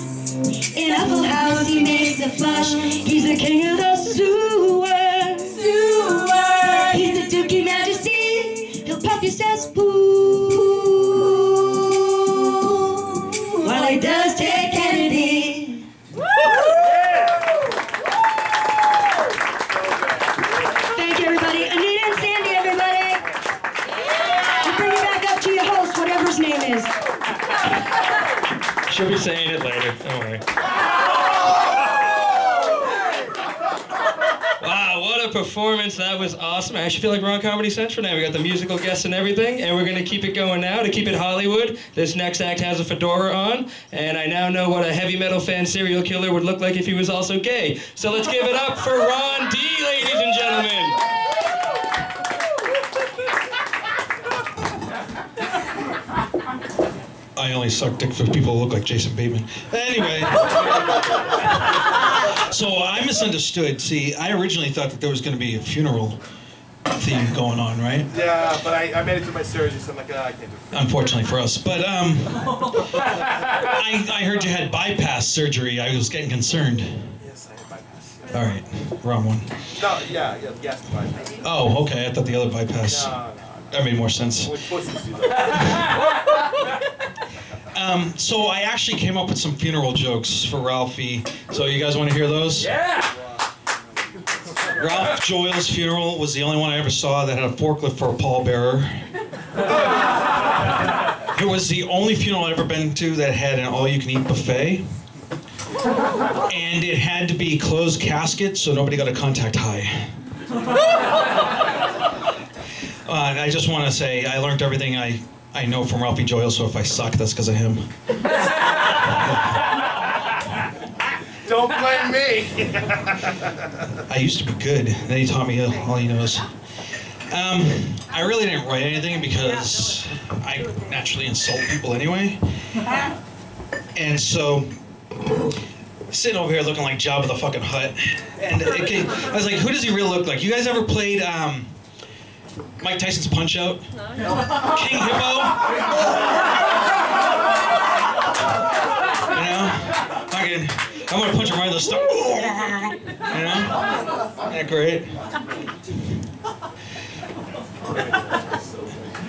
[SPEAKER 5] In a full house, he makes a flush. He's the king of the sewer. Sewer. He's the Dookie Majesty. He'll pump your cesspool. While he does take Kennedy. Thank you, everybody. Anita and Sandy, everybody. We'll bring you back up to your host, whatever his name is.
[SPEAKER 10] She'll be saying it later. Don't worry. Wow, what a performance. That was awesome. I actually feel like we're on Comedy Central now. We got the musical guests and everything, and we're going to keep it going now to keep it Hollywood. This next act has a fedora on, and I now know what a heavy metal fan serial killer would look like if he was also gay. So let's give it up for Ron D, ladies and gentlemen.
[SPEAKER 14] I only suck dick for people who look like Jason Bateman. Anyway, so I misunderstood. See, I originally thought that there was going to be a funeral theme going on, right?
[SPEAKER 12] Yeah, but I made it to my surgery, so I'm like, I can't do it.
[SPEAKER 14] Unfortunately for us. But I heard you had bypass surgery. I was getting concerned.
[SPEAKER 12] Yes, I had bypass.
[SPEAKER 14] All right, wrong one.
[SPEAKER 12] No, yeah, yes, bypass.
[SPEAKER 14] Oh, okay. I thought the other bypass.
[SPEAKER 12] No.
[SPEAKER 14] That made more sense.
[SPEAKER 12] We're supposed to do that.
[SPEAKER 14] So I actually came up with some funeral jokes for Ralphie. So you guys want to hear those?
[SPEAKER 12] Yeah!
[SPEAKER 14] Ralph Joyal's funeral was the only one I ever saw that had a forklift for a pallbearer. It was the only funeral I've ever been to that had an all-you-can-eat buffet. And it had to be closed casket, so nobody got a contact high. I just want to say I learned everything I know from Ralphie Joyal, so if I suck, that's because of him.
[SPEAKER 12] Don't blame me.
[SPEAKER 14] I used to be good. Then he taught me all he knows. I really didn't write anything because I naturally insult people anyway. And so, sitting over here looking like Jabba the fucking Hutt, and I was like, who does he really look like? You guys ever played Mike Tyson's Punch-Out? No. King Hippo? You know? I'm gonna punch him right in the stomach. You know? Isn't that great?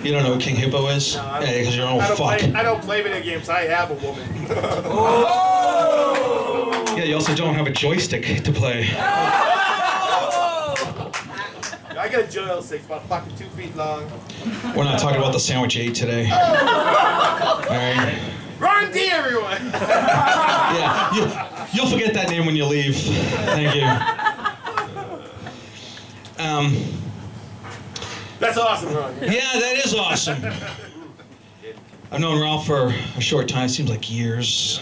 [SPEAKER 14] You don't know what King Hippo is? Yeah, because you're an old fuck.
[SPEAKER 12] I don't play video games. I have a woman.
[SPEAKER 14] Yeah, you also don't have a joystick to play.
[SPEAKER 12] I got a Joyal 6, about fucking 2 feet long.
[SPEAKER 14] We're not talking about the sandwich you ate today. Alright?
[SPEAKER 12] Ron D, everyone!
[SPEAKER 14] Yeah, you'll forget that name when you leave. Thank you.
[SPEAKER 12] That's awesome, Ron.
[SPEAKER 14] Yeah, that is awesome. I've known Ralph for a short time, seems like years.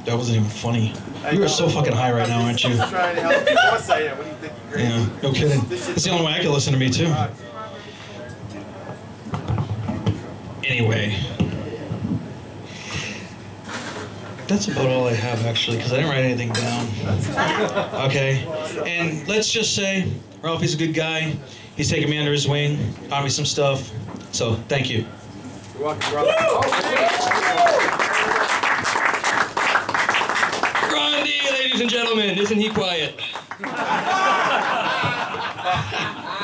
[SPEAKER 14] That wasn't even funny. You are so fucking high right now, aren't you?
[SPEAKER 12] I'm trying to help you. Of course I am. What do you think? You're crazy?
[SPEAKER 14] Yeah, no kidding. That's the only way I can listen to me, too. Anyway. That's about all I have, actually, because I didn't write anything down. Okay? And let's just say, Ralphie's a good guy. He's taking me under his wing, taught me some stuff. So, thank you.
[SPEAKER 12] You're welcome, Ralph.
[SPEAKER 10] Grundy, ladies and gentlemen, isn't he quiet?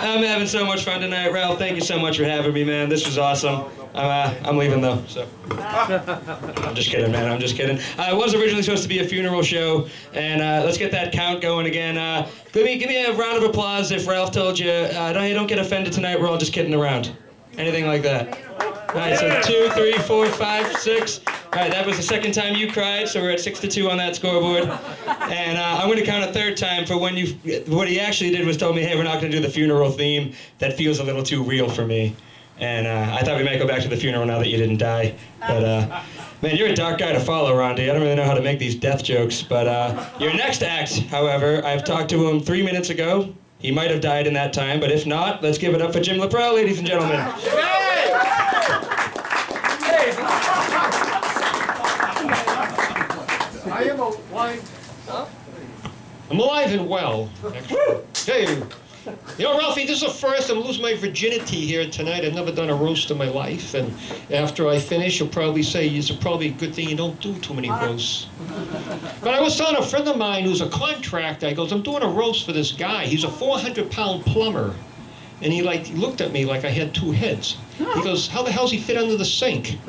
[SPEAKER 10] I'm having so much fun tonight, Ralph. Thank you so much for having me, man. This was awesome. I'm leaving though. So I'm just kidding, man. I'm just kidding. It was originally supposed to be a funeral show, and let's get that count going again. Give me a round of applause if Ralph told you, don't get offended tonight. We're all just kidding around. Anything like that. All right, so 2, 3, 4, 5, 6. All right, that was the second time you cried, so we're at 6-2 on that scoreboard. And I'm going to count a third time for when what he actually did was told me, hey, we're not going to do the funeral theme. That feels a little too real for me. And I thought we might go back to the funeral now that you didn't die. But, man, you're a dark guy to follow, Rondi. I don't really know how to make these death jokes. But your next act, however, I've talked to him 3 minutes ago. He might have died in that time, but if not, let's give it up for Jim Laprel, ladies and gentlemen.
[SPEAKER 6] I am alive. I'm alive and well, actually. Hey, you know, Ralphie, this is the first I'm losing my virginity here tonight. I've never done a roast in my life, and after I finish, you'll probably say it's probably a good thing you don't do too many roasts. But I was telling a friend of mine who's a contractor, I goes, I'm doing a roast for this guy. He's a 400-pound plumber. And he looked at me like I had 2 heads. He goes, how the hell's he fit under the sink?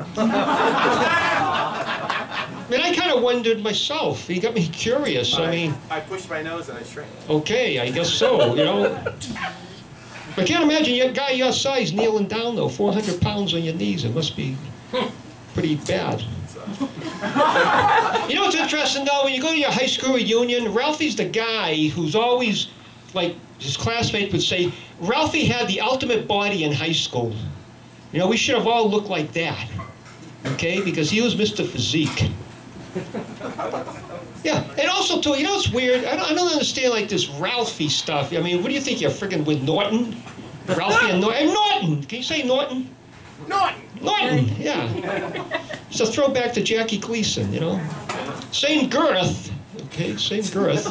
[SPEAKER 6] And I kind of wondered myself. He got me curious. I mean,
[SPEAKER 12] I pushed my nose and I shrank.
[SPEAKER 6] Okay, I guess so, you know. I can't imagine a guy your size kneeling down, though. 400 pounds on your knees. It must be pretty bad. You know what's interesting, though? When you go to your high school reunion, Ralphie's the guy who's always, like, his classmates would say, Ralphie had the ultimate body in high school. You know, we should have all looked like that. Okay? Because he was Mr. Physique. Yeah, and also, too, you know what's weird? I don't understand, like, this Ralphie stuff. I mean, what do you think? You're friggin' with Norton? Ralphie and Norton? And Norton! Can you say Norton?
[SPEAKER 12] Norton!
[SPEAKER 6] Norton, yeah. It's a throwback to Jackie Gleason, you know? Same girth, okay, same girth.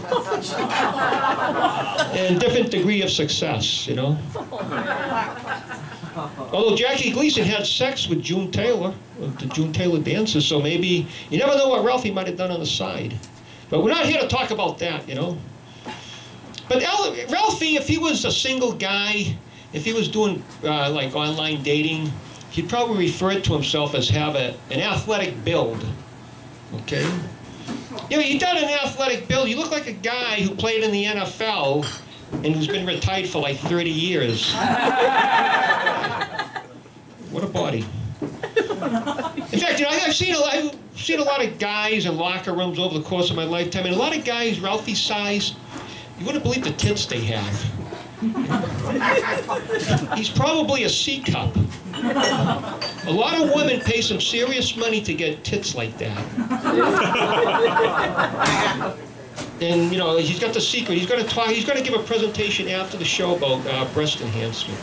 [SPEAKER 6] And different degree of success, you know? Although Jackie Gleason had sex with June Taylor, the June Taylor dances, so maybe, you never know what Ralphie might have done on the side. But we're not here to talk about that, you know? But Ralphie, if he was a single guy, if he was doing like online dating, he'd probably refer to himself as have an athletic build, okay? You know, he got an athletic build. You look like a guy who played in the NFL and who's been retired for like 30 years. What a body. In fact, you know, I've seen a lot of guys in locker rooms over the course of my lifetime, and a lot of guys Ralphie's size, you wouldn't believe the tits they have. He's probably a C cup. A lot of women pay some serious money to get tits like that. And you know, he's got the secret. He's going to talk. He's going to give a presentation after the show about breast enhancement.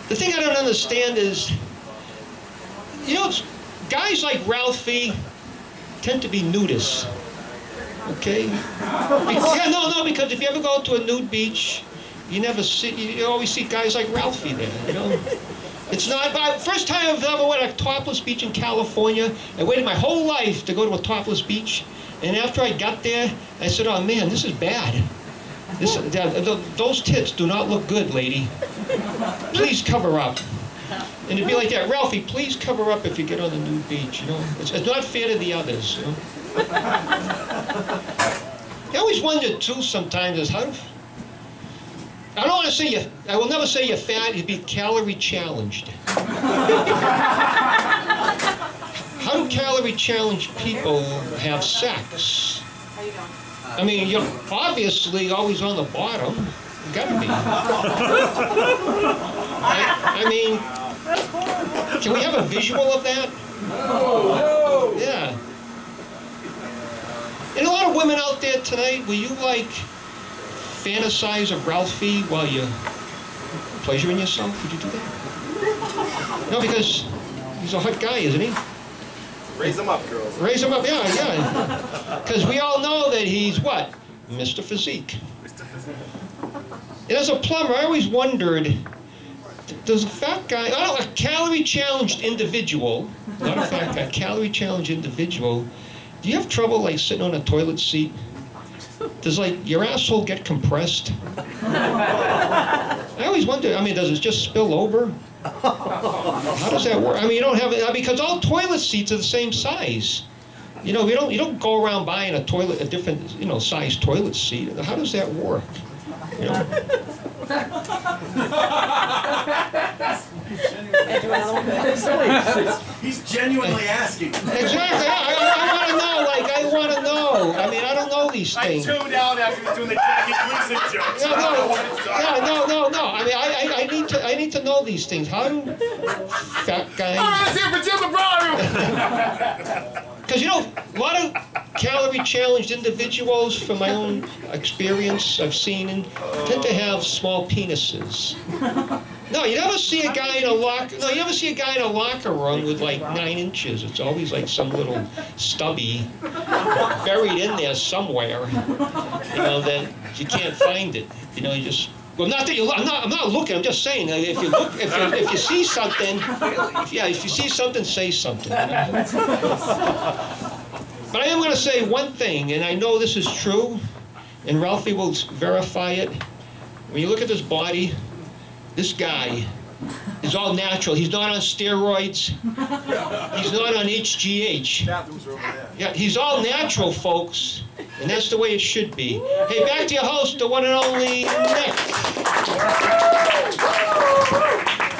[SPEAKER 6] The thing I don't understand is, you know, guys like Ralphie tend to be nudists. Okay? Yeah, no, because if you ever go to a nude beach, you always see guys like Ralphie there, you know? It's not, but first time I've ever went to a topless beach in California, I waited my whole life to go to a topless beach, and after I got there, I said, oh man, this is bad. Those tits do not look good, lady. Please cover up. And it'd be like that, Ralphie, please cover up if you get on the nude beach, you know? It's not fair to the others, you know? I always wondered too sometimes is how, I don't want to say I will never say you're fat, you'd be calorie challenged. How do calorie challenged people have sex? I mean, you're obviously always on the bottom. You gotta be. I mean, can we have a visual of that? Yeah. And a lot of women out there tonight, will you like fantasize of Ralphie while you're pleasuring yourself? Would you do that? No, because he's a hot guy, isn't he?
[SPEAKER 12] Raise him up, girls.
[SPEAKER 6] Raise him up, yeah. Because we all know that he's what? Mr. Physique. And as a plumber, I always wondered, does a fat guy, a calorie-challenged individual, not a fat guy, a calorie-challenged individual, do you have trouble like sitting on a toilet seat? Does like your asshole get compressed? I always wonder, I mean, does it just spill over? How does that work? I mean, you don't have it, because all toilet seats are the same size. You know, you don't go around buying a different, you know, size toilet seat. How does that work? You know?
[SPEAKER 12] He's genuinely asking.
[SPEAKER 6] Exactly. I want to know. Like, I want to know. I mean, I don't know these things.
[SPEAKER 12] I tuned out after he was doing the Jackie Gleason jokes.
[SPEAKER 6] No. I mean, I need to know these things. How do fat guys?
[SPEAKER 12] Oh, let's hear for Jim LeBron.
[SPEAKER 6] Because, you know, a lot of calorie-challenged individuals, from my own experience, I've seen, tend to have small penises. No, you never see a guy in a locker. No, you never see a guy in a locker room with like 9 inches. It's always like some little stubby buried in there somewhere. You know that you can't find it. You know, you just. Well, not that you. I'm not looking. I'm just saying. If you look, if you see something, if you see something, say something. But I am going to say one thing, and I know this is true, and Ralphie will verify it. When you look at this body, this guy is all natural. He's not on steroids. He's not on HGH.
[SPEAKER 12] Bathrooms are over there.
[SPEAKER 6] Yeah, he's all natural, folks. And that's the way it should be. Hey, back to your host, the one and only Nick.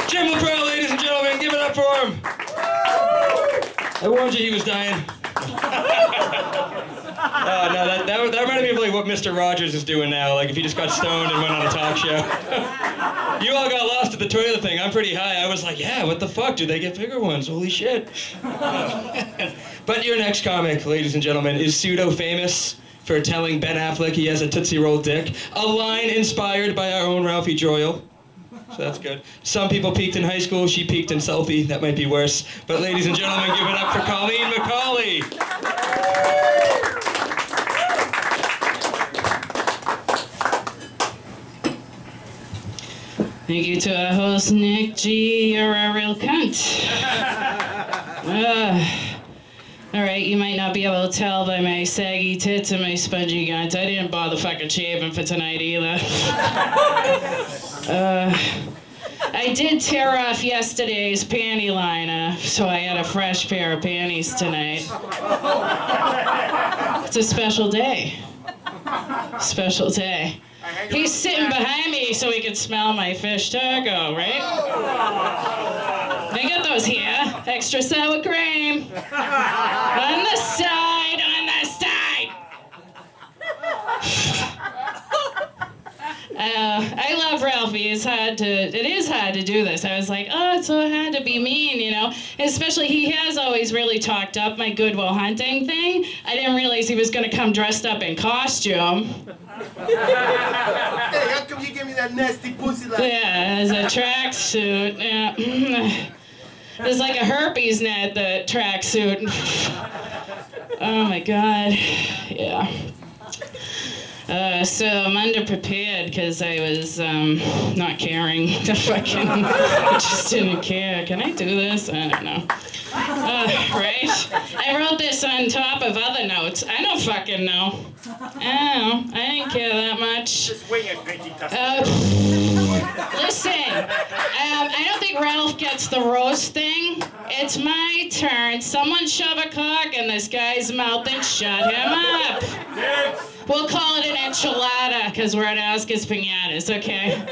[SPEAKER 10] Jim Laprel, ladies and gentlemen, give it up for him. I warned you he was dying. No, that reminded me of like what Mr. Rogers is doing now. Like if he just got stoned and went on a talk show. You all got lost at the toilet thing. I'm pretty high. I was like, yeah, what the fuck? Do they get bigger ones? Holy shit. But your next comic, ladies and gentlemen, is pseudo-famous for telling Ben Affleck he has a Tootsie Roll dick. A line inspired by our own Ralphie Joyal. So that's good. Some people peaked in high school. She peaked in selfie. That might be worse. But ladies and gentlemen, give it up for Colleen MaCauley.
[SPEAKER 3] Thank you to our host, Nick G. You're a real cunt. All right, you might not be able to tell by my saggy tits and my spongy guns. I didn't bother fucking shaving for tonight either. I did tear off yesterday's panty liner, so I had a fresh pair of panties tonight. It's a special day. Special day. He's sitting behind me so he can smell my fish taco, right? They got those here. Extra sour cream. On the side, on the side. I love Ralphie. It is hard to do this. I was like, oh, it's so hard to be mean, you know? Especially he has always really talked up my Goodwill Hunting thing. I didn't realize he was going to come dressed up in costume.
[SPEAKER 12] Hey, how come you give me that nasty pussy like?
[SPEAKER 3] Yeah, as a tracksuit. Yeah. There's like a herpes net, the tracksuit. Oh my God. Yeah. So I'm underprepared because I was not caring. I just didn't care. Can I do this? I don't know. Right? I wrote this on top of other notes. I don't fucking know. I didn't care that much.
[SPEAKER 12] Just wing it,
[SPEAKER 3] Listen, I don't think Ralph gets the roast thing. It's my turn. Someone shove a cock in this guy's mouth and shut him up. We'll call it an enchilada because we're at Oscar's Pinatas, okay?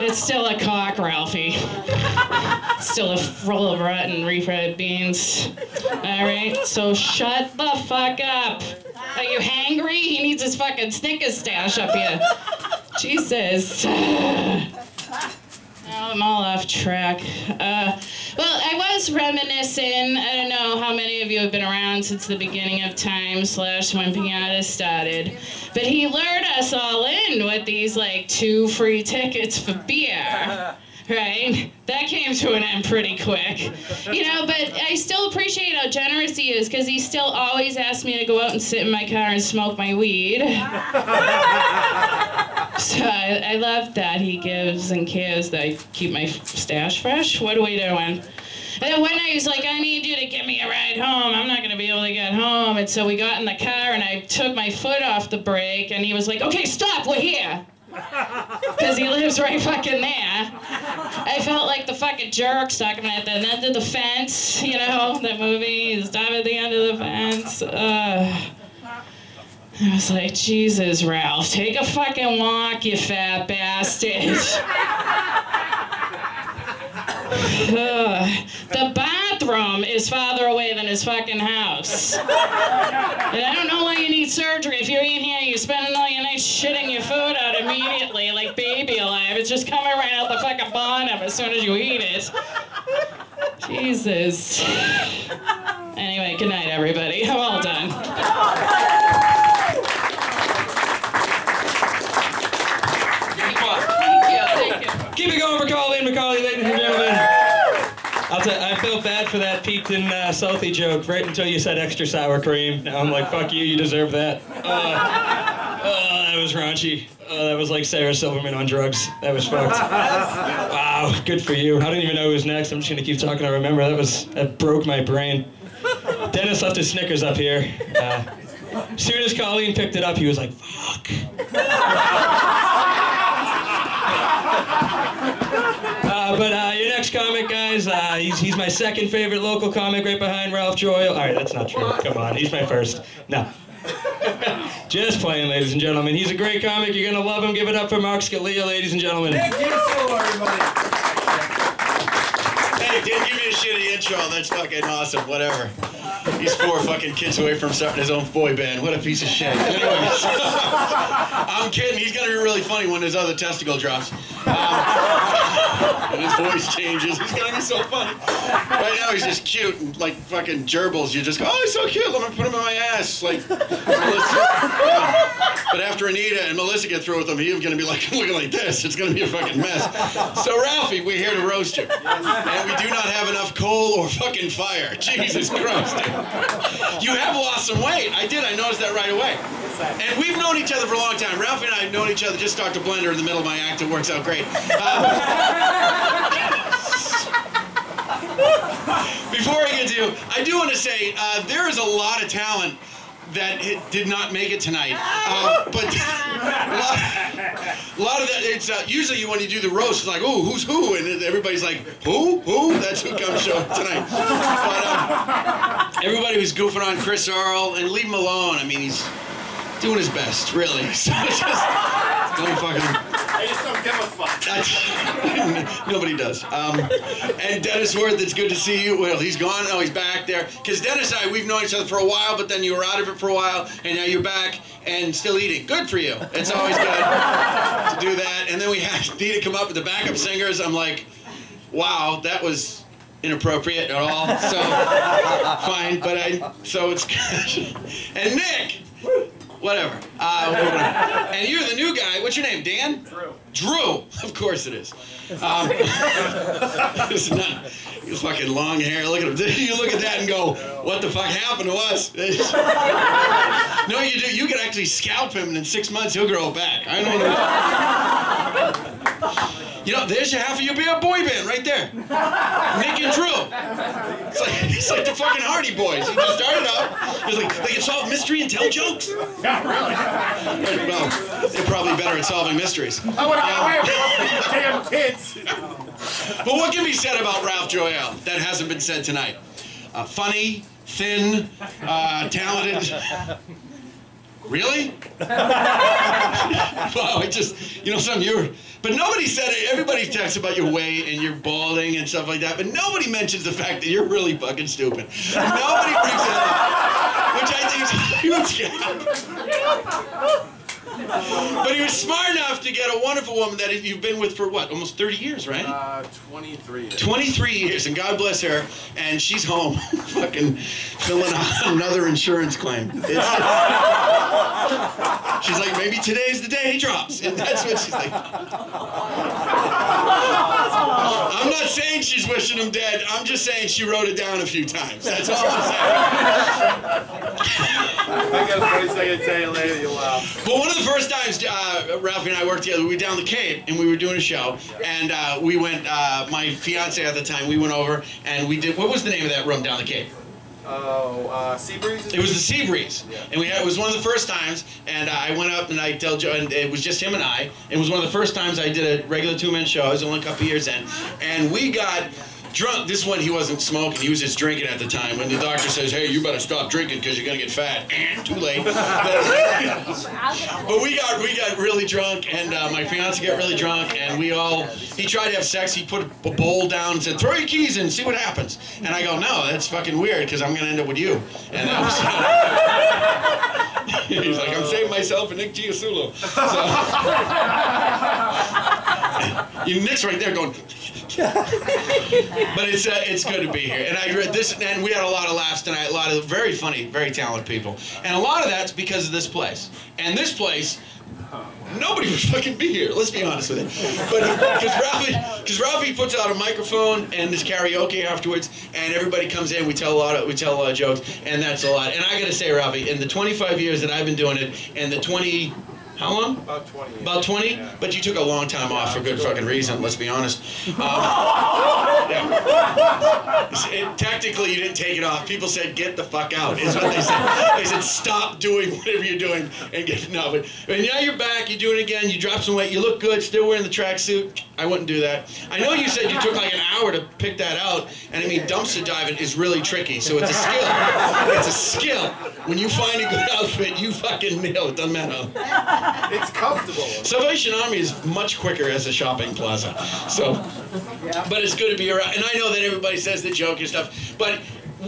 [SPEAKER 3] It's still a cock, Ralphie. It's still a roll of rotten refried beans. All right, so shut the fuck up. Are you hangry? He needs his fucking Snickers stash up here. Jesus. Now I'm all off track. Well, I was reminiscing. I don't know how many of you have been around since the beginning of time / when Pinatas started. But he lured us all in with these, like, 2 free tickets for beer. Right? That came to an end pretty quick. You know, but I still appreciate how generous he is because he still always asks me to go out and sit in my car and smoke my weed. So I love that he gives and cares that I keep my stash fresh. What are we doing? And then one night he's like, I need you to give me a ride home. I'm not going to be able to get home. And so we got in the car and I took my foot off the brake and he was like, okay, stop, we're here. Because he lives right fucking there. I felt like the fucking jerk stuck him at the end of the fence, you know, that movie, stop at the end of the fence. I was like, Jesus, Ralph, take a fucking walk, you fat bastard. The bathroom is farther away than his fucking house. And I don't know why you need surgery. If you're in here, you're spending all your nights shitting your food out immediately, like Baby Alive. It's just coming right out the fucking bottom as soon as you eat it. Jesus. Anyway, good night, everybody. I'm all done.
[SPEAKER 10] Keep it going for Colleen MaCauley, ladies and gentlemen. I felt bad for that peaked in Southie joke right until you said extra sour cream. Now I'm like, fuck you, you deserve that. That was raunchy. That was like Sarah Silverman on drugs. That was fucked. Wow, good for you. I didn't even know who was next. I'm just gonna keep talking. I remember that broke my brain. Dennis left his Snickers up here. As soon as Colleen picked it up, he was like, fuck. But your next comic, guys, he's my second favorite local comic right behind Ralph Joyal. All right, that's not true. Come on, he's my first. No. Just playing, ladies and gentlemen. He's a great comic. You're going to love him. Give it up for Mark Scalia, ladies and gentlemen.
[SPEAKER 12] Thank you so everybody.
[SPEAKER 15] Hey, didn't give me a shitty intro. That's fucking awesome. Whatever. He's 4 fucking kids away from starting his own boy band. What a piece of shit. Anyways, I'm kidding. He's going to be really funny when his other testicle drops. And his voice changes. He's going to be so funny. Right now he's just cute and like fucking gerbils. You just go, oh, he's so cute. Let me put him in my ass. Like, Melissa. But after Anita and Melissa get through with him, he's going to be like looking like this. It's going to be a fucking mess. So Ralphie, we're here to roast you. And we do not have enough coal or fucking fire. Jesus Christ, dude. You have lost some weight. I did. I noticed that right away. And we've known each other for a long time. Ralphie and I have known each other. Just start to blender in the middle of my act. It works out great. Before I get to, I do want to say there is a lot of talent that did not make it tonight. But a lot of that, it's usually when you do the roast, it's like, oh, who's who? And everybody's like, who? Who? That's who comes show tonight. But everybody was goofing on Chris Earl, and leave him alone. I mean, he's doing his best, really. So just don't fucking.
[SPEAKER 12] I just don't give a fuck.
[SPEAKER 15] Nobody does. And Dennis Wirth, it's good to see you. Well, he's gone. No, he's back there. Because Dennis and I, we've known each other for a while, but then you were out of it for a while, and now you're back and still eating. Good for you. It's always good to do that. And then we had Nita come up with the backup singers. I'm like, wow, that was inappropriate at all. So fine, but so it's good. And Nick. Whatever. And you're the new guy. What's your name, Dan? Drew. Drew. Of course it is. It's not, you fucking long hair. Look at him. You look at that and go, what the fuck happened to us? No, you do. You can actually scalp him, and in 6 months he'll grow back. I know. You know, there's your half of your boy band right there. Nick and Drew. It's like the fucking Hardy Boys. You just started out. It's like they can solve mystery and tell jokes.
[SPEAKER 12] Yeah, really.
[SPEAKER 15] Well, they're probably better at solving mysteries.
[SPEAKER 12] I want to get away from those damn kids.
[SPEAKER 15] But what can be said about Ralph Joyal that hasn't been said tonight? Funny, thin, talented. Really? Wow, it just, you know, but nobody said it. Everybody talks about your weight and your balding and stuff like that, but nobody mentions the fact that you're really fucking stupid. Nobody brings it up, which I think is a huge gap. But he was smart enough to get a wonderful woman that you've been with for what, almost 30 years, right?
[SPEAKER 12] 23 years. 23
[SPEAKER 15] years, and God bless her, and she's home fucking filling out another insurance claim. She's like, maybe today's the day he drops, and that's what she's like. I'm not saying she's wishing him dead, I'm just saying she wrote it down a few times. That's all I'm saying.
[SPEAKER 12] I got a funny thing to tell you later, you'll laugh.
[SPEAKER 15] But one of the first times Ralphie and I worked together, we were down the Cape and we were doing a show, and we went, my fiance at the time, we went over and we did, what was the name of that room down the Cape?
[SPEAKER 12] Oh, Sea Breeze?
[SPEAKER 15] It was the Sea Breeze. Yeah. And it was one of the first times, and I went up and I told Joe, and it was just him and I. It was one of the first times I did a regular two-man show. I was only a couple years in. And we got drunk. This one, he wasn't smoking. He was just drinking at the time. When the doctor says, hey, you better stop drinking because you're going to get fat. Too late. But we got really drunk, and my fiance got really drunk, and he tried to have sex. He put a bowl down and said, throw your keys in, see what happens. And I go, no, that's fucking weird because I'm going to end up with you. And that was... He's like, I'm saving myself and Nick Giasullo. So, Nick's right there going... But it's good to be here, and I read this, and we had a lot of laughs tonight. A lot of very funny, very talented people, and a lot of that's because of this place. And this place, nobody would fucking be here. Let's be honest with it. But because Ralphie puts out a microphone and there's karaoke afterwards, and everybody comes in. We tell a lot of jokes, and that's a lot. And I gotta say, Ralphie, in the 25 years that I've been doing it, and the 20. How long?
[SPEAKER 12] About 20.
[SPEAKER 15] About 20? Yeah. But you took a long time off for good fucking reason, let's be honest. Tactically, you didn't take it off. People said, get the fuck out, is what they said. They said, stop doing whatever you're doing and get, no. But now you're back, you're doing it again, you dropped some weight, you look good, still wearing the tracksuit. I wouldn't do that. I know you said you took like an hour to pick that out, and I mean, dumpster diving is really tricky, so it's a skill. It's a skill. When you find a good outfit, you fucking nail it, doesn't matter.
[SPEAKER 12] It's comfortable.
[SPEAKER 15] Salvation Army is much quicker as a shopping plaza. So, but it's good to be around. And I know that everybody says the joke and stuff, but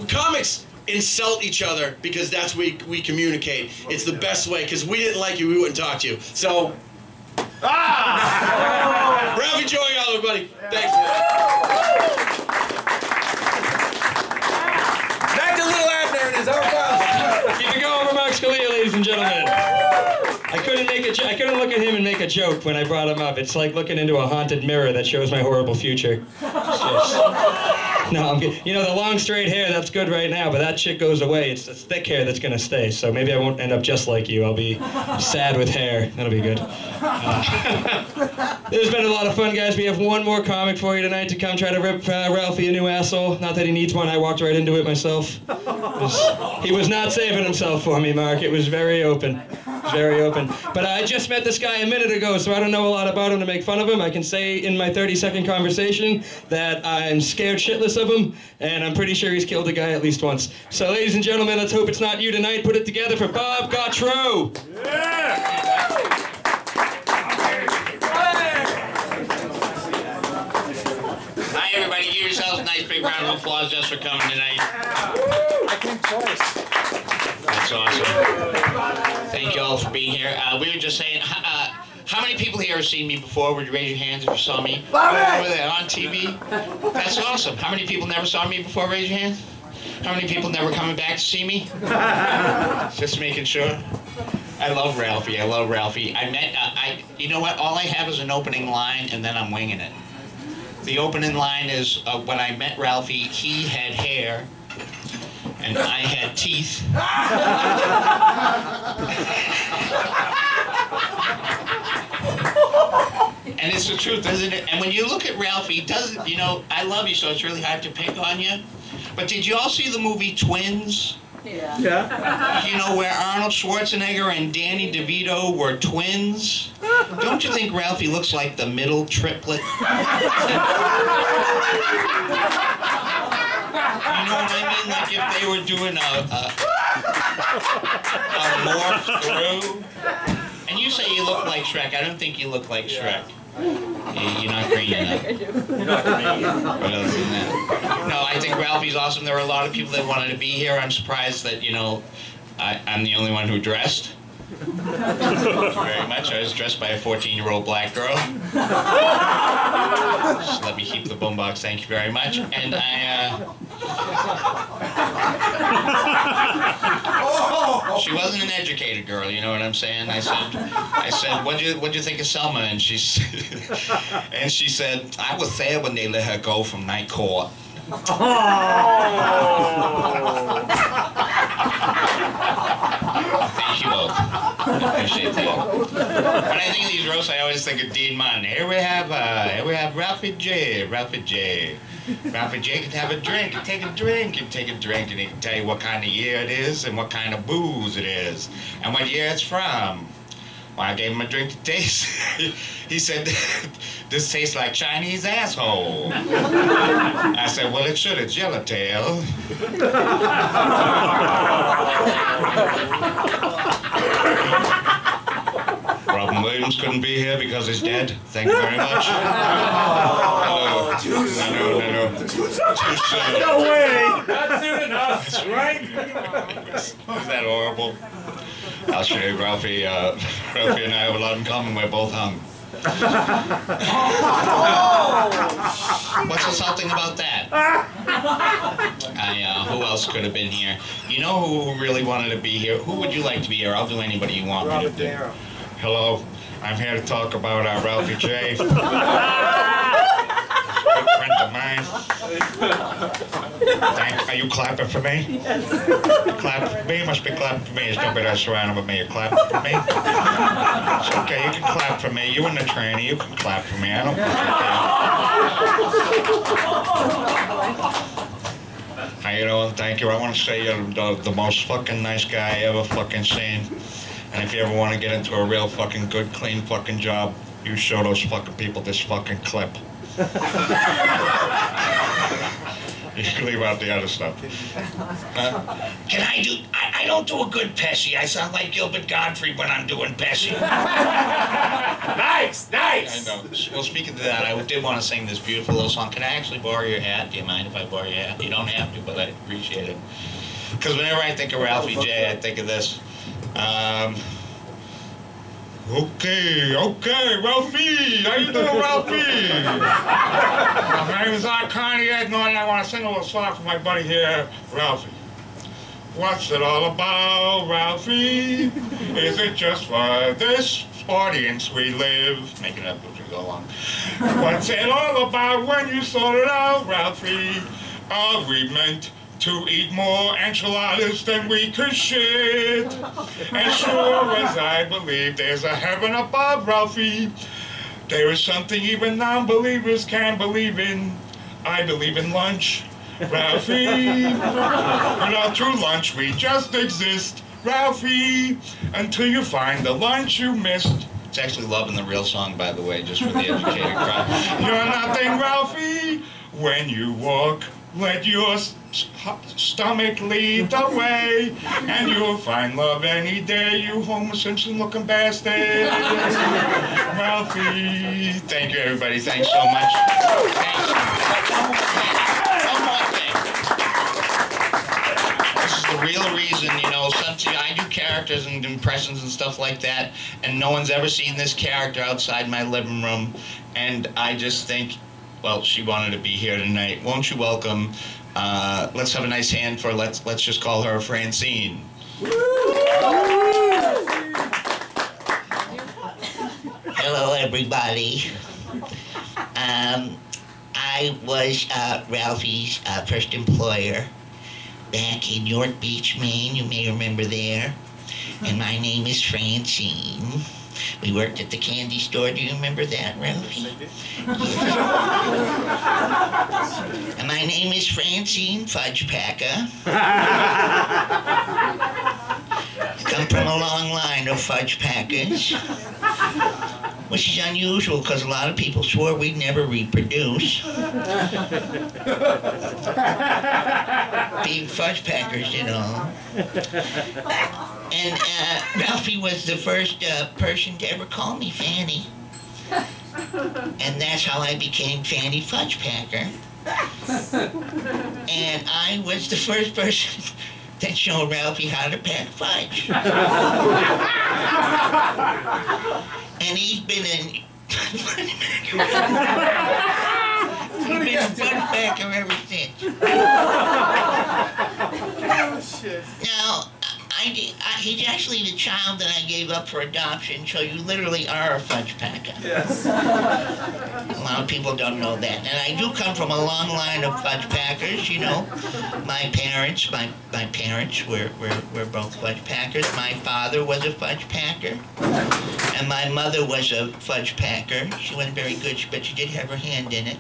[SPEAKER 15] comics insult each other because that's we communicate. It's the best way, because we didn't like you, we wouldn't talk to you. So, Ralphie Joyal, everybody. Thanks.
[SPEAKER 4] Back to Little Abner and his own house.
[SPEAKER 10] Keep it going, Mark Scalia, ladies and gentlemen. I couldn't look at him and make a joke when I brought him up. It's like looking into a haunted mirror that shows my horrible future. No, I'm kidding. You know, the long straight hair, that's good right now, but that shit goes away. It's the thick hair that's gonna stay, so maybe I won't end up just like you. I'll be sad with hair. That'll be good. There's been a lot of fun, guys. We have one more comic for you tonight to come try to rip Ralphie a new asshole. Not that he needs one. I walked right into it myself. He was not saving himself for me, Mark. It was very open. He's very open. But I just met this guy a minute ago, so I don't know a lot about him to make fun of him. I can say in my 30-second conversation that I'm scared shitless of him, and I'm pretty sure he's killed a guy at least once. So ladies and gentlemen, let's hope it's not you tonight. Put it together for Bob Gautreau.
[SPEAKER 9] Hi, everybody. Give yourselves a nice big round of applause just for coming tonight.
[SPEAKER 7] I came twice.
[SPEAKER 9] That's awesome. Thank you all for being here. We were just saying, how many people here have seen me before? Would you raise your hands if you saw me? Over there on TV? That's awesome. How many people never saw me before? Raise your hands. How many people never coming back to see me? Just making sure. I love Ralphie. I love Ralphie. You know what? All I have is an opening line, and then I'm winging it. The opening line is, when I met Ralphie, he had hair, and I had teeth. And it's the truth, isn't it? And when you look at Ralphie, doesn't, you know, I love you, so it's really hard to pick on you. But did you all see the movie Twins?
[SPEAKER 7] Yeah.
[SPEAKER 9] You know, where Arnold Schwarzenegger and Danny DeVito were twins? Don't you think Ralphie looks like the middle triplet? You know what I mean? Like if they were doing a morph through. And you say you look like Shrek. I don't think you look like Shrek. You're not green enough. What else than that? No, I think Ralphie's awesome. There were a lot of people that wanted to be here. I'm surprised that, you know, I'm the only one who dressed. Thank you very much. I was dressed by a 14-year-old black girl. Just let me keep the boombox. Thank you very much. And she wasn't an educated girl, you know what I'm saying? I said, what'd you think of Selma? And she said, I was there when they let her go from night court. Thank you both. I appreciate that. When I think of these roasts, I always think of Dean Martin. Here we have Ralphie J. Ralphie J. Ralphie J can have a drink. You take a drink. You take a drink, and he can tell you what kind of year it is and what kind of booze it is and what year it's from. Well, I gave him a drink to taste. He said, this tastes like Chinese asshole. I said, well, it should. It's yellowtail. Robin Williams couldn't be here because he's dead. Thank you very much. Hello. No. Too soon.
[SPEAKER 12] No way! Not soon enough, right?
[SPEAKER 9] Is that horrible? I'll show you, Ralphie. Ralphie and I have a lot in common. We're both hung. What's insulting about that? Who else could have been here? You know who really wanted to be here? Who would you like to be here? I'll do anybody you want me to do. Hello, I'm here to talk about Ralphie J. Good friend of mine. Are you clapping for me? Clap for me? Must be clapping for me. There's nobody else surrounded with me. You're clapping for me? It's okay, you can clap for me. You and the trainer, you can clap for me. I don't care. How you doing? Thank you. I want to say you're the most fucking nice guy I ever fucking seen. And if you ever want to get into a real fucking good, clean fucking job, you show those fucking people this fucking clip. You can leave out the other stuff. Can I do... I don't do a good Pesci. I sound like Gilbert Gottfried when I'm doing Pesci.
[SPEAKER 12] Nice!
[SPEAKER 9] I know. Well, speaking of that, I did want to sing this beautiful little song. Can I actually borrow your hat? Do you mind if I borrow your hat? You don't have to, but I appreciate it. Because whenever I think of Ralphie J, I think of this. Okay, Ralphie. How you doing, Ralphie? My name is Connie Ednon, and I want to sing a little song for my buddy here, Ralphie. What's it all about, Ralphie? Is it just for this audience we live? Make it up as we go along. What's it all about when you sort it out, Ralphie? Are we meant to eat more enchiladas than we could shit? And sure as I believe there's a heaven above, Ralphie, there is something even non-believers can believe in. I believe in lunch, Ralphie. You know, through lunch we just exist,
[SPEAKER 13] Ralphie, until you find the lunch you missed.
[SPEAKER 16] It's actually Loving the Real song, by the way, just for the educated crowd.
[SPEAKER 13] You're nothing, Ralphie, when you walk. Let your stomach lead the way, and you'll find love any day, you Homer Simpson looking bastard. Ralphie.
[SPEAKER 16] Thank you, everybody. Thanks so much. Thanks. One more thing. This is the real reason, you know, sometimes I do characters and impressions and stuff like that, and no one's ever seen this character outside my living room, and I just think, well, she wanted to be here tonight. Won't you welcome, let's have a nice hand for, let's just call her Francine.
[SPEAKER 17] Hello, everybody. I was Ralphie's first employer back in York Beach, Maine. You may remember there. And my name is Francine. We worked at the candy store. Do you remember that, Ralphie? And my name is Francine Fudge Packer. Come from a long line of fudge packers, which is unusual because a lot of people swore we'd never reproduce. Being fudge packers, you know. And Ralphie was the first person to ever call me Fanny. And that's how I became Fanny Fudge Packer. And I was the first person that showed Ralphie how to pack fudge. And he's been a fudge packer ever since. Now, he's actually the child that I gave up for adoption, so you literally are a fudge packer. Yes. A lot of people don't know that. And I do come from a long line of fudge packers, you know. My parents were both fudge packers. My father was a fudge packer. And my mother was a fudge packer. She wasn't very good, but she did have her hand in it.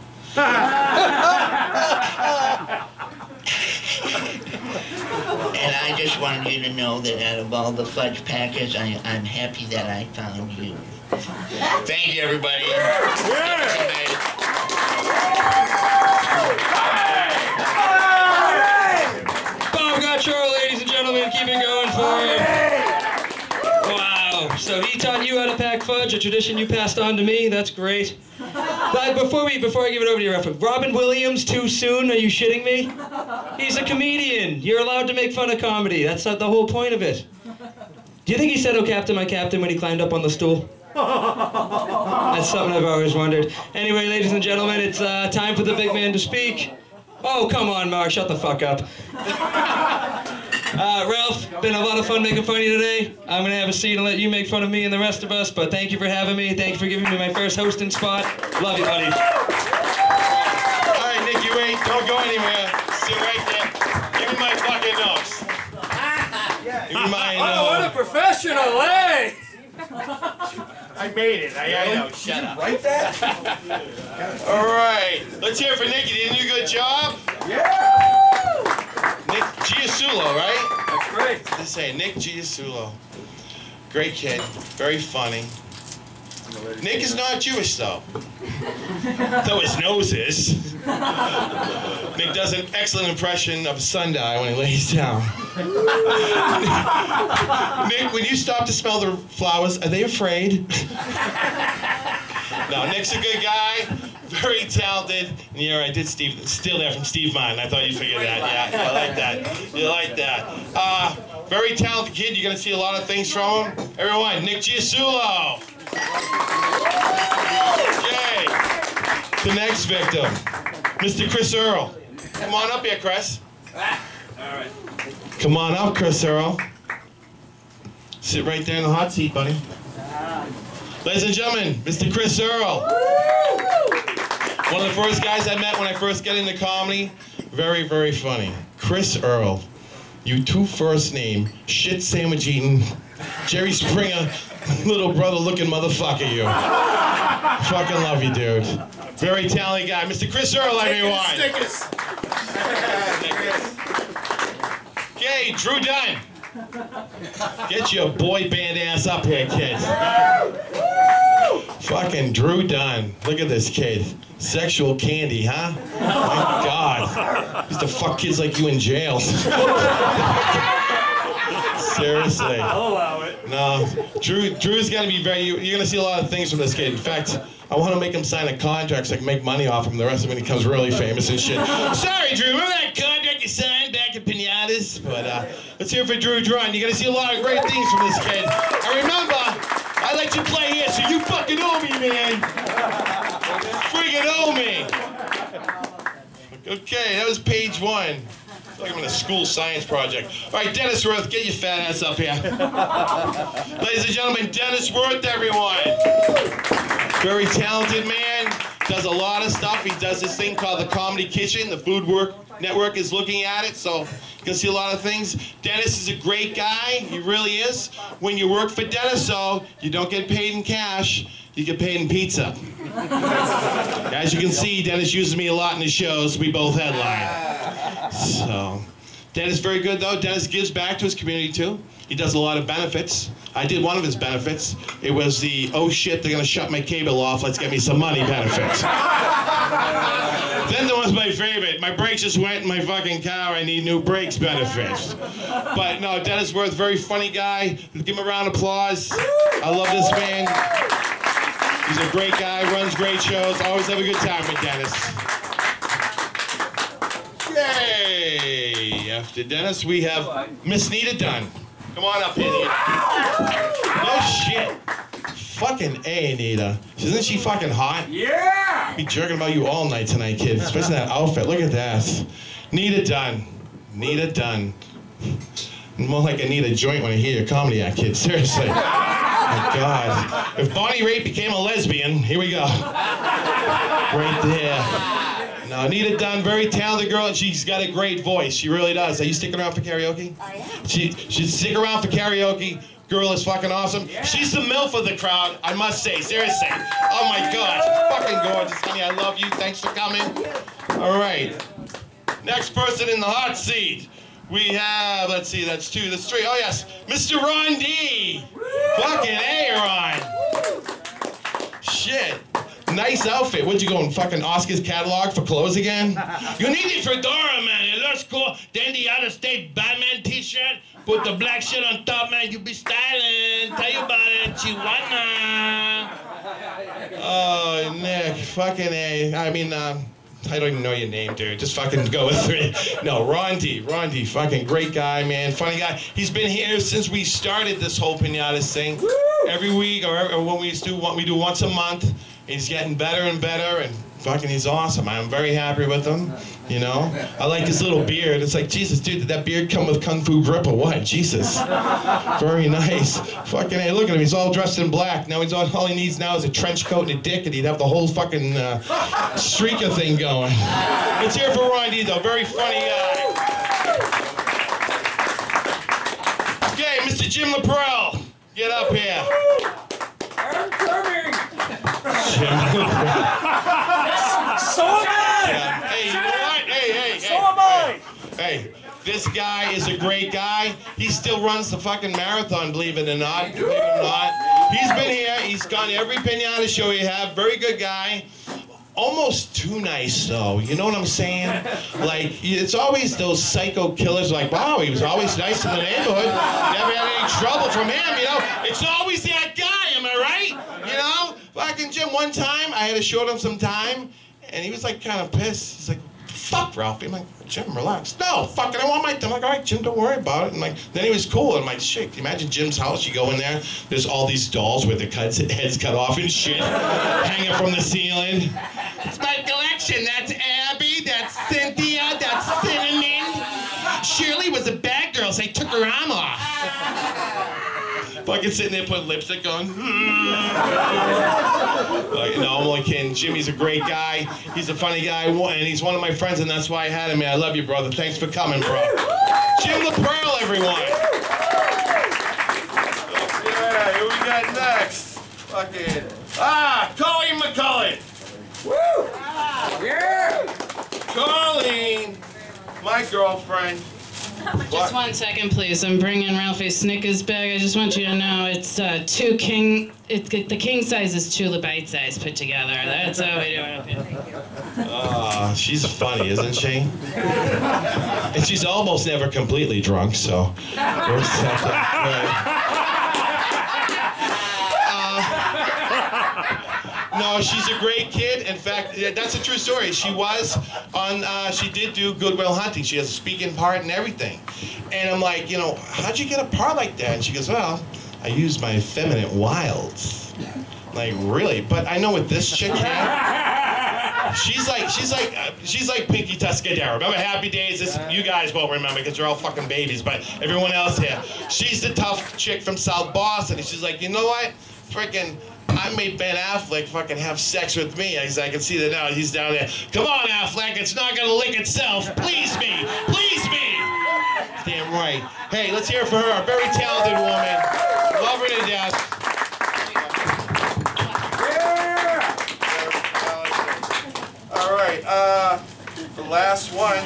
[SPEAKER 17] And I just wanted you to know that out of all the fudge packers, I'm happy that I found you.
[SPEAKER 16] Thank you, everybody.
[SPEAKER 10] Bob Gautreau, ladies and gentlemen, keep it going for him. Wow, so he taught you how to pack fudge, a tradition you passed on to me. That's great. But before I give it over to you, Robin Williams, too soon? Are you shitting me? He's a comedian. You're allowed to make fun of comedy. That's not the whole point of it. Do you think he said, "Oh, Captain, my Captain," when he climbed up on the stool? That's something I've always wondered. Anyway, ladies and gentlemen, it's time for the big man to speak. Oh, come on, Mark, shut the fuck up. Ralph, been a lot of fun making fun of you today. I'm going to have a seat and let you make fun of me and the rest of us, but thank you for having me. Thank you for giving me my first hosting spot. Love you, buddy.
[SPEAKER 11] All right, Nick, you wait. Don't go anywhere. Sit right there. Give me my fucking notes. Give me my notes.
[SPEAKER 4] Oh, what a professional, eh?
[SPEAKER 12] I made it. I know. Shut up. Write that?
[SPEAKER 11] All right. Let's hear it for Nick. You did a good job.
[SPEAKER 12] Yeah.
[SPEAKER 11] Nick Giasullo, right?
[SPEAKER 4] That's great.
[SPEAKER 11] Let's say Nick Giasullo. Great kid. Very funny. Nick is not Jewish, though. Though his nose is. Nick does an excellent impression of a sundial when he lays down. Nick, when you stop to smell the flowers, are they afraid? No, Nick's a good guy. Very talented. And yeah, I did steal that from Steve Martin. I thought you'd figure that. Yeah, I like that. You like that. Very talented kid. You're going to see a lot of things from him. Everyone, Nick Giasullo. Okay. The next victim, Mr. Chris Earl. Come on up here, Chris.
[SPEAKER 12] All right.
[SPEAKER 11] Come on up, Chris Earl. Sit right there in the hot seat, buddy. Ladies and gentlemen, Mr. Chris Earl. One of the first guys I met when I first got into comedy. Very, very funny. Chris Earl. You two first name, shit sandwich eating, Jerry Springer, little brother looking motherfucker you. Fucking love you, dude. Very talented guy. Mr. Chris Earl, everyone. Okay, Drew Dunn.
[SPEAKER 18] Get your boy band ass up here, kid. Fucking Drew Dunn. Look at this kid. Sexual candy, huh? My God. Used to fuck kids like you in jail. Seriously.
[SPEAKER 19] I'll allow it.
[SPEAKER 18] No. Drew's gonna be you're gonna see a lot of things from this kid. In fact, I want to make him sign a contract so I can make money off him the rest of when he becomes really famous and shit. Sorry, Drew, remember that contract you signed back at Pinatas? But let's hear it for Drew Dunn. You're gonna see a lot of great things from this kid. And remember, I let you play here, so you fucking owe me, man. Friggin' owe me. Okay, that was page 1. It's like I'm in a school science project. All right, Dennis Wirth, get your fat ass up here. Ladies and gentlemen, Dennis Wirth, everyone. Very talented man. Does a lot of stuff. He does this thing called the Comedy Kitchen. The Food Network is looking at it, so you can see a lot of things. Dennis is a great guy. He really is. When you work for Dennis, though, you don't get paid in cash. You get paid in pizza. As you can see, Dennis uses me a lot in his shows. We both headline. So, Dennis is very good, though. Dennis gives back to his community, too. He does a lot of benefits. I did one of his benefits. It was the, oh shit, they're gonna shut my cable off, let's get me some money benefits. Then there was my favorite. My brakes just went in my fucking car, I need new brakes benefits. But no, Dennis Wirth, very funny guy. Give him a round of applause. I love this man. He's a great guy, runs great shows. Always have a good time with Dennis. Yay! After Dennis, we have Miss Nita Dunn. Come on up here, Nita. No shit. Fucking A, Nita. Isn't she fucking hot?
[SPEAKER 19] Yeah!
[SPEAKER 18] Be jerking about you all night tonight, kid. Especially that outfit. Look at that. Nita Dunn. Nita Dunn. More like I need a joint when I hear your comedy act, kid. Seriously. Oh, my God. If Bonnie Raitt became a lesbian, here we go. Right there. No, Nita Dunn, very talented girl, and she's got a great voice. She really does. Are you sticking around for karaoke? I am. She'd stick around for karaoke. Girl is fucking awesome. Yeah. She's the MILF of the crowd, I must say. Seriously. Oh my God. She's fucking gorgeous. Honey, I love you. Thanks for coming. All right. Next person in the hot seat. We have, let's see, that's 2, that's 3. Oh yes, Mr. Ron D. Fucking A, Ron. Shit. Nice outfit. What'd you go in fucking Oscar's catalog for clothes again? You need the fedora, man. It looks cool. Then the out-of-state Batman t-shirt. Put the black shit on top, man. You be styling. Tell you about it, Chihuahua. Oh, Nick. Fucking A. I mean, I don't even know your name, dude. Just fucking go with it. No, Ron D. Ron D. Fucking great guy, man. Funny guy. He's been here since we started this whole Pinatas thing. Every week, or when we do once a month. He's getting better and better, and fucking he's awesome. I'm very happy with him, you know? I like his little beard. It's like, Jesus, dude, did that beard come with Kung Fu grip or what? Jesus. Very nice. Fucking, hey, look at him. He's all dressed in black. Now all he needs now is a trench coat and a dick, and he'd have the whole fucking streaker thing going. Let's hear it for Ron D, though. Very funny guy. Okay, Mr. Jim Laprel. Get up here.
[SPEAKER 19] I'm coming!
[SPEAKER 18] So am
[SPEAKER 19] I!
[SPEAKER 18] Yeah. Hey, you know what? Hey.
[SPEAKER 19] So am I!
[SPEAKER 18] Hey, this guy is a great guy. He still runs the fucking marathon, believe it or not. Believe it or not. He's been here. He's gone to every Pinata show you have. Very good guy. Almost too nice, though. You know what I'm saying? Like, it's always those psycho killers like, wow, he was always nice in the neighborhood. Never had any trouble from him, you know? It's always that guy, am I right? You know? Fucking Jim, one time, I had to show him some time, and he was, like, kind of pissed. He's like, fuck, Ralphie. I'm like, Jim, relax. No, fucking, I want my... I'm like, all right, Jim, don't worry about it. And, like, then he was cool. And I'm like, shit, can you imagine Jim's house? You go in there, there's all these dolls with their heads cut off and shit, hanging from the ceiling. It's my collection. That's Abby, that's Cynthia, that's Cinnamon. Shirley was a bad girl, so I took her arm off. Fucking sitting there putting lipstick on. Like, no, I'm only kidding. Jimmy's a great guy. He's a funny guy, and he's one of my friends, and that's why I had him. Man, I love you, brother. Thanks for coming, bro. Jim Laprel, everyone.
[SPEAKER 12] Okay, who we got next? Fucking Colleen MaCauley.
[SPEAKER 19] Woo! Yeah!
[SPEAKER 12] Colleen, my girlfriend.
[SPEAKER 3] Just 1 second, please. I'm bringing Ralphie's Snickers bag. I just want you to know it's the king size is two the bite size put together. That's how we do it.
[SPEAKER 18] She's funny, isn't she? And she's almost never completely drunk, so we're set up. No, she's a great kid. In fact, that's a true story. She was on, she did do Good Will Hunting. She has a speaking part and everything. And I'm like, you know, how'd you get a part like that? And she goes, well, I used my feminine wilds. Like, really? But I know with this chick here, she's like Pinky Tuscadero. Remember Happy Days? This, you guys won't remember because you're all fucking babies, but everyone else here. She's the tough chick from South Boston. And she's like, you know what? Freaking, I made Ben Affleck fucking have sex with me. I can see that now. He's down there. Come on, Affleck. It's not going to lick itself. Please me. Please me. Damn right. Hey, let's hear it for her. A very talented woman. Love her to death.
[SPEAKER 12] All right, the last one.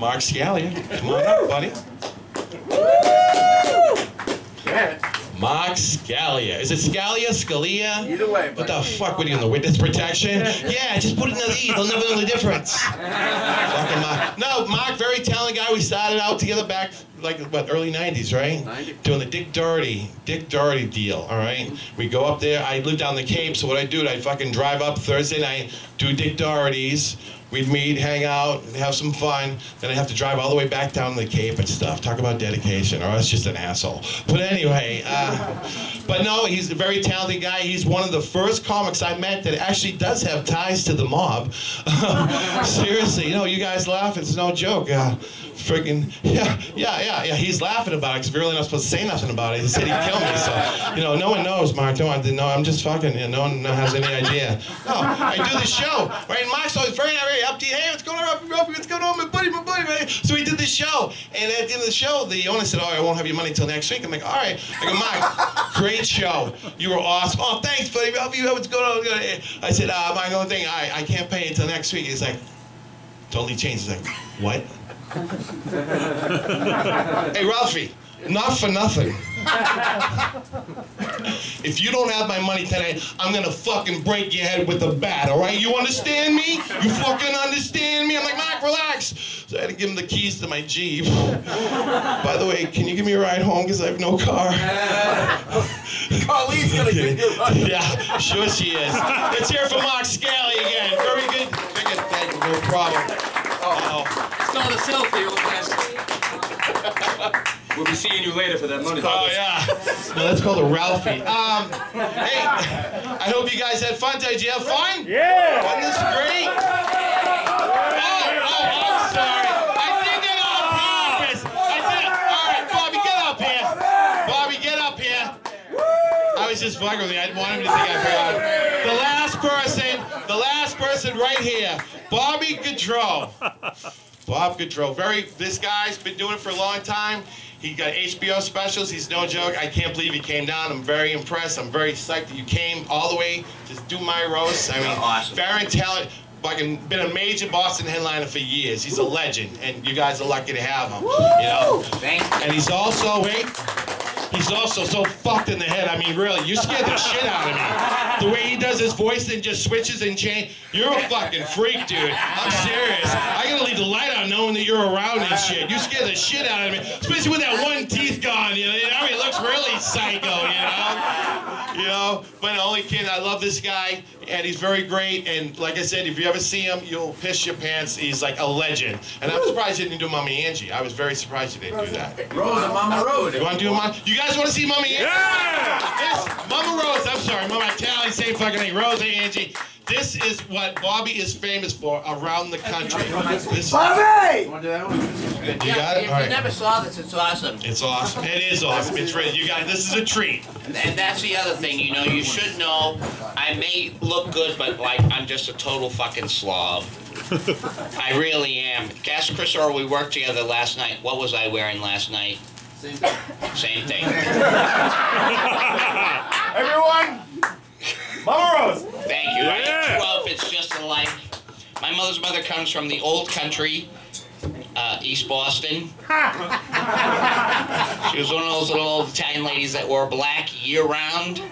[SPEAKER 18] Mark Scalia. Come on up, buddy. Mark Scalia. Is it Scalia?
[SPEAKER 12] Either way.
[SPEAKER 18] What the fuck? What are you in the witness protection? Yeah, just put it in the E. They'll never know the difference. Fucking Mark. No, Mark, very talented guy. We started out together back, like, what, early 90s, right? 90. Doing the Dick Doherty deal, all right? We go up there. I live down the Cape, so what I do, I'd fucking drive up Thursday night, do Dick Doherty's. We'd meet, hang out, have some fun. Then I have to drive all the way back down to the Cape and stuff. Talk about dedication, or I was just an asshole. But anyway, but no, he's a very talented guy. He's one of the first comics I met that actually does have ties to the mob. Seriously, you know, you guys laugh, it's no joke. Friggin', yeah, he's laughing about it because we're really not supposed to say nothing about it. He said he'd kill me, so, you know, no one knows, Mark. No one, no, I'm just fucking, you know, no one has any idea. No, I do the show, right? And Mark's always very upbeat. Hey, what's going on, Ralphie? What's going on, my buddy, man? So we did the show, and at the end of the show, the owner said, oh, I won't have your money until next week. I'm like, all right. I go, Mark, great show. You were awesome. Oh, thanks, buddy. Ralphie, what's going on? I said, Mark, the only thing, I can't pay you until next week. He's like, totally changed. He's like, what? Hey, Ralphie, not for nothing. If you don't have my money tonight, I'm gonna fucking break your head with a bat, all right? You understand me? You fucking understand me? I'm like, Mark, relax. So I had to give him the keys to my Jeep. By the way, can you give me a ride home? Because I have no car.
[SPEAKER 12] Colleen's gonna give you a ride.
[SPEAKER 18] Yeah, sure she is. Let's hear it for Mark Scalia again. Very good. Thank you, no problem.
[SPEAKER 4] It's not a selfie, old bastard. We'll be seeing you later for that money.
[SPEAKER 18] Oh, yeah. No, that's called a Ralphie. Hey, I hope you guys had fun today. Did you have fun?
[SPEAKER 19] Yeah.
[SPEAKER 18] Wasn't this great? I'm sorry. I did it on purpose. All right, Bobby, get up here. Bobby, get up here. I was just fucking with you. I didn't want him to think I forgot. The last person right here, Bobby Gautreau. Bob Gautreau, this guy's been doing it for a long time. He got HBO specials. He's no joke. I can't believe he came down. I'm very impressed. I'm very psyched that you came all the way to do my roast. I mean, awesome. Very talented. Fucking been a major Boston headliner for years. He's a legend, and you guys are lucky to have him. You know.
[SPEAKER 9] Thank you.
[SPEAKER 18] And he's also so fucked in the head. I mean, really, you scared the shit out of me. The way he does his voice and just switches and change. You're a fucking freak, dude. I'm serious. I gotta leave the light on knowing that you're around and shit. You scare the shit out of me. Especially with that one teeth gone, you know. He looks really psycho, you know. You know, but the only kid, I love this guy, and he's very great. And like I said, if you ever see him, you'll piss your pants. He's like a legend. And I'm surprised you didn't do Mommy Angie. I was very surprised you didn't do that.
[SPEAKER 12] Rose and Mama Rose.
[SPEAKER 18] You want to do Mama? You guys want to see Mommy Angie?
[SPEAKER 19] Yeah!
[SPEAKER 18] Yes, Mama Rose. I'm sorry, Mama Tally, same fucking thing. Rose and Angie. This is what Bobby is famous for around the country.
[SPEAKER 12] Bobby!
[SPEAKER 18] You got it?
[SPEAKER 17] If
[SPEAKER 18] All right.
[SPEAKER 17] you never saw this, it's awesome.
[SPEAKER 18] It's awesome. It is awesome. It's real. You guys, this is a treat.
[SPEAKER 16] And that's the other thing, you know, you should know, I may look good, but like, I'm just a total fucking slob. I really am. Ask Chris Earl, we worked together last night. What was I wearing last night?
[SPEAKER 12] Same thing.
[SPEAKER 16] Same thing.
[SPEAKER 12] Everyone, Mama Rose.
[SPEAKER 16] Thank you. I have 2 outfits just alike. My mother's mother comes from the old country, East Boston. She was one of those little old Italian ladies that wore black year-round.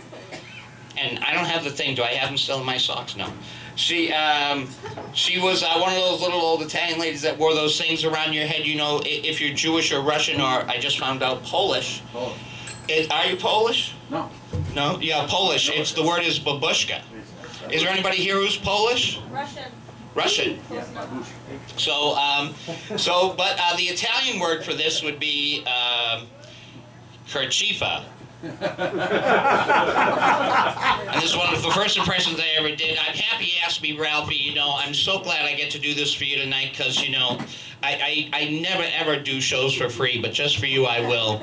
[SPEAKER 16] And I don't have the thing. Do I have them still in my socks? No. She was one of those little old Italian ladies that wore those things around your head, you know, if you're Jewish or Russian or, I just found out, Polish. Are you Polish? No. No? Yeah, Polish. It's, the word is babushka. Is there anybody here who's Polish?
[SPEAKER 20] Russian.
[SPEAKER 16] Russian. So, but the Italian word for this would be kerchifa. And this is one of the first impressions I ever did. I'm happy you asked me, Ralphie. You know, I'm so glad I get to do this for you tonight because, you know, I never ever do shows for free, but just for you I will.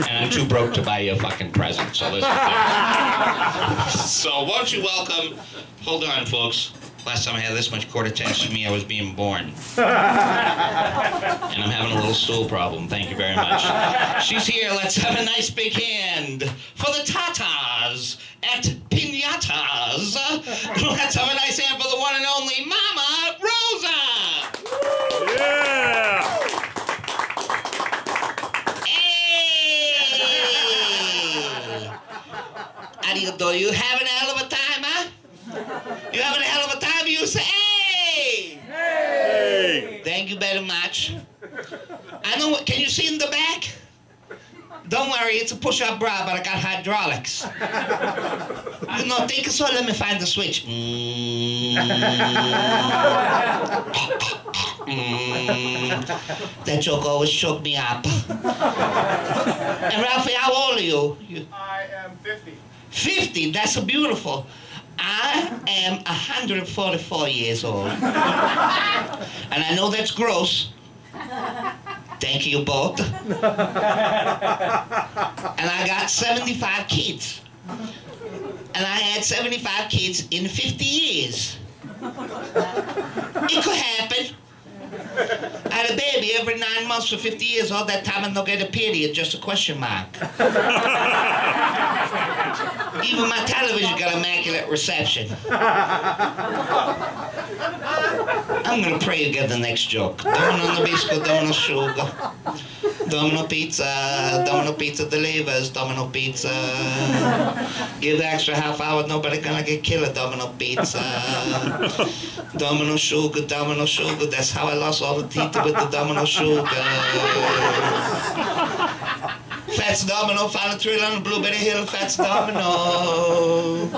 [SPEAKER 16] And I'm too broke to buy you a fucking present, so this is it. So won't you welcome, hold on folks, last time I had this much court attached to me I was being born. And I'm having a little stool problem, thank you very much. She's here, let's have a nice big hand for the Tatas at Pinatas. Let's have a nice hand for the one and only Mama Rosa.
[SPEAKER 1] Yeah!
[SPEAKER 16] Hey! How do you do? You having a hell of a time, huh? You having a hell of a time? You say, hey!
[SPEAKER 1] Hey!
[SPEAKER 16] Thank you very much. I know what, can you see in the back? Don't worry, it's a push-up bra, but I got hydraulics. You know, think so, let me find the switch. That joke always choked me up. And Ralphie, how old are you?
[SPEAKER 2] I am 50.
[SPEAKER 16] 50, that's a beautiful. I am 144 years old. And I know that's gross. Thank you both. And I got 75 kids. And I had 75 kids in 50 years. It could happen. I had a baby every 9 months for 50 years. All that time I don't get a period, just a question mark. Even my television got immaculate reception. I'm gonna pray you get the next joke. Domino nabisco, domino sugar. Domino pizza delivers, domino pizza. Give extra half hour, nobody gonna get killed, domino pizza. Domino sugar, that's how I lost all the teeth with the domino sugar. Fats Domino, found a trail on the Blueberry Hill, Fats Domino.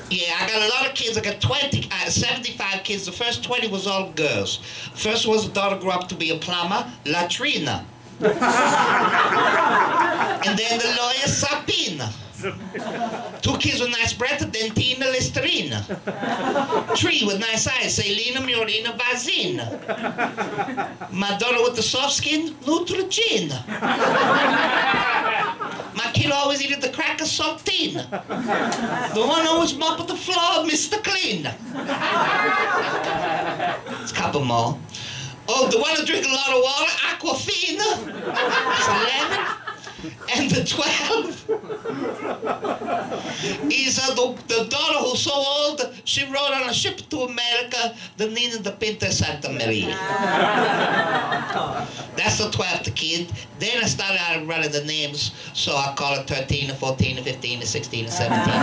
[SPEAKER 16] Yeah, I got a lot of kids. I got 75 kids. The first 20 was all girls. First was a daughter grew up to be a plumber, Latrina. And then the lawyer, Sabina. 2 kids with nice breath, Dentina, Listerine. 3 with nice eyes, Selena, Murina, Vazina. My daughter with the soft skin, Neutrogena. My kid always eated the cracker saltine. The one always mopped the floor, Mr. Clean. It's a couple more. Oh, the one who drink a lot of water, Aquafina. It's 11. And the 12 is the daughter who's so old, she rode on a ship to America, the Nina the Pinta Santa Maria. That's the 12th kid. Then I started out running the names, so I call it 13, 14, 15, 16, 17.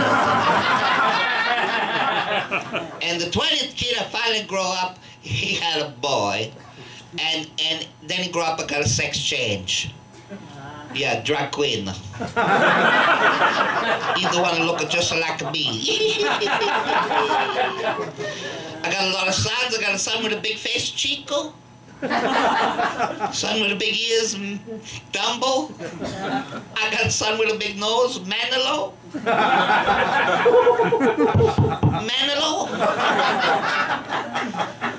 [SPEAKER 16] And the 20th kid, I finally grew up, he had a boy. And then he grew up and got a sex change. Yeah, drag queen. Either one looking just like me. I got a lot of sons. I got a son with a big face, Chico. Son with a big ears, Dumbo. I got a son with a big nose, Manilo. Manilo.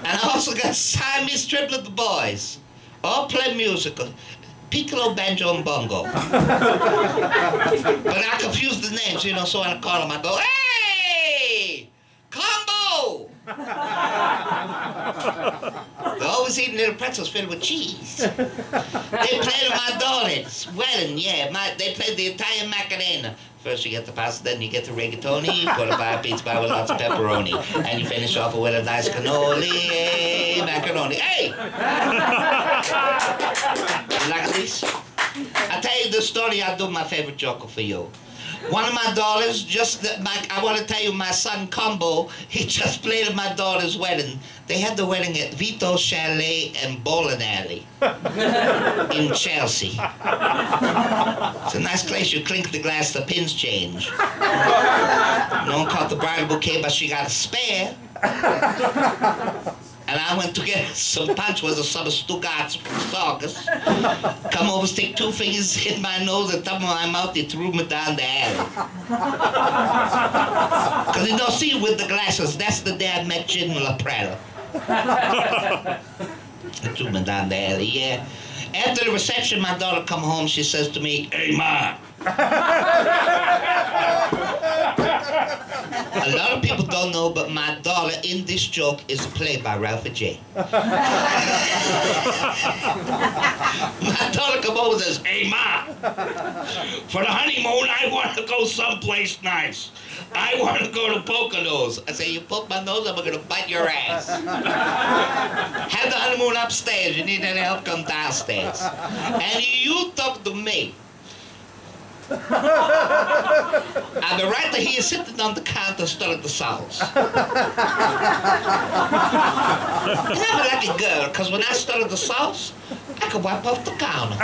[SPEAKER 16] And I also got Siamese triplet boys. All play musical. Piccolo, banjo, and bongo. But I confuse the names, you know, so when I call them, I go, hey! Combo! They
[SPEAKER 17] always eating little pretzels filled with cheese. They played at my daughter's wedding, yeah. They played the Italian Macarena. First you get the pasta, then you get the rigatoni, put a pie pizza pie with lots of pepperoni, and you finish off with a nice cannoli, macaroni. Hey! You like this? I'll tell you the story. I'll do my favorite joke for you. One of my daughters, I want to tell you, my son Combo, he just played at my daughter's wedding. They had the wedding at Vito's Chalet and Bowling Alley in Chelsea. It's a nice place. You clink the glass, the pins change. No one caught the bridal bouquet, but she got a spare. And I went to get some punch with some Stuttgart saugus. Come over, stick 2 fingers in my nose and top of my mouth, he threw me down the alley. Because you don't see with the glasses, that's the day I met Jim Laprel. He threw me down the alley, yeah. After the reception, my daughter come home, she says to me, "Hey, Ma." A lot of people don't know, but my daughter in this joke is played by Ralphie J. My daughter come over and says, "Hey, Ma, for the honeymoon, I want to go someplace nice. I want to go to Poconos." I say, "You poke my nose, I'm going to bite your ass. Have the honeymoon upstairs. You need any help, come downstairs. And you talk to me." I'll be right here sitting on the counter stirring the sauce. And I'm a lucky girl, because when I stir the sauce, I can wipe off the counter.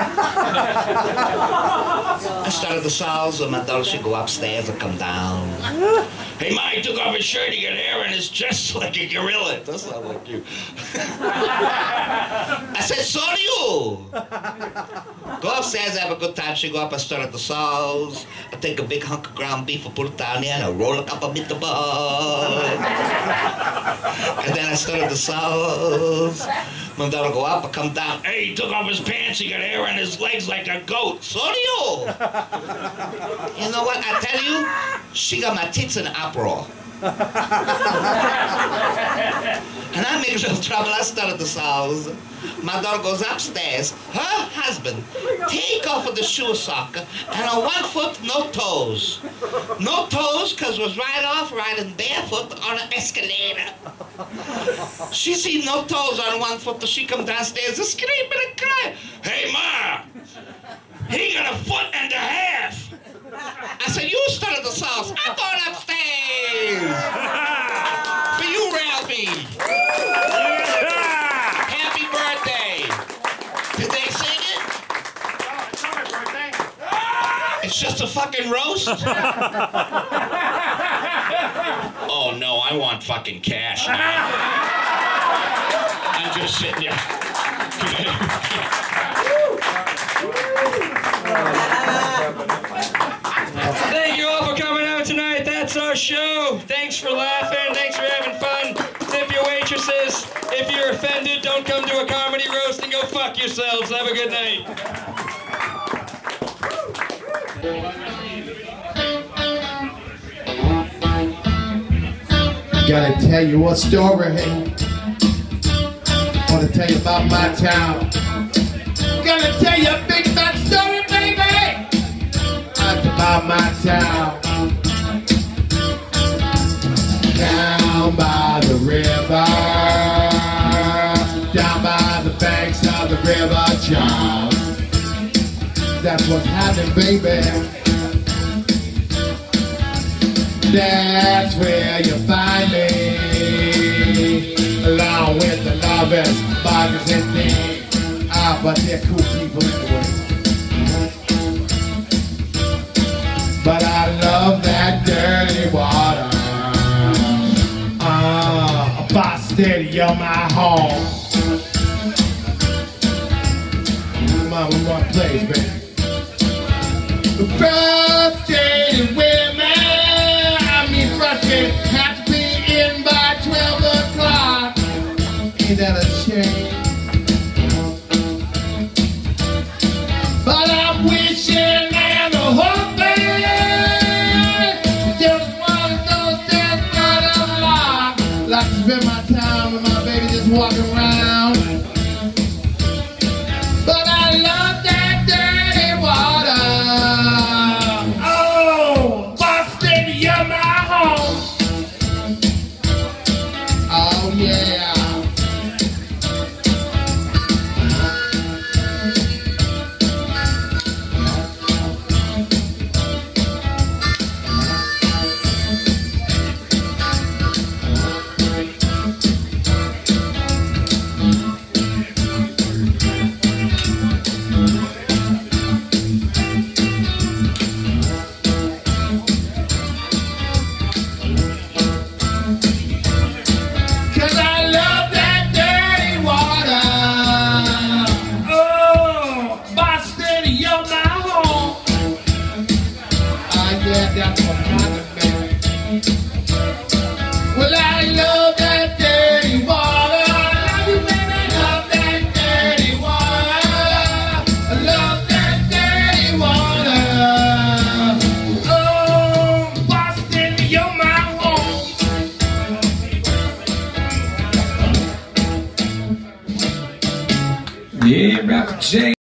[SPEAKER 17] I started the sauce, and my daughter should go upstairs and come down. "Hey, Ma, he took off his shirt, he got hair and his chest like a gorilla." That's not like you. I said, "So do you." Go upstairs, have a good time. She go up and stir the sauce. I take a big hunk of ground beef and put it down there, and I roll it up a meatball. And then I stir the sauce. My daughter go up and come down. "Hey, he took off his pants, he got hair on his legs like a goat." "So do you." You know what, I tell you, she got my tits in an uproar. And I make a little trouble. I started the sauce. My daughter goes upstairs. Her husband take off of the shoe sock, and on 1 foot, no toes. No toes, because was right off riding barefoot on an escalator. She see no toes on 1 foot, so she come downstairs and scream and cry. "Hey, Ma, he got a foot and a half." I said, "You started the sauce. I'm going upstairs." For you, Ralphie. Happy birthday. Did they sing it?
[SPEAKER 2] No, it's not my birthday.
[SPEAKER 17] It's just a fucking roast? Oh, no, I want fucking cash now. I'm just sitting here.
[SPEAKER 10] Thank you all for coming out tonight. That's our show. Thanks for laughing. Thanks for having fun. Tip your waitresses. If you're offended, don't come to a comedy roast and go fuck yourselves. Have a good night.
[SPEAKER 20] Gotta tell you a story. Wanna tell you about my town. Gonna tell you a big fat story, baby. It's about my town. Down by the river, down by the banks of the river, John. That's what's happening, baby. That's where you find me, along with the lovers, buggers and things. Ah, but they're cool people anyway. But I love that dirty water. A boss steady on my home. Mama, one place, baby. Frustrated women, frustrated, have to be in by 12 o'clock. Ain't that a shame? But I'm wishing and hoping just one of those days gonna unlock. Like to spend my time with my baby just walking around. Yeah, Ralph J.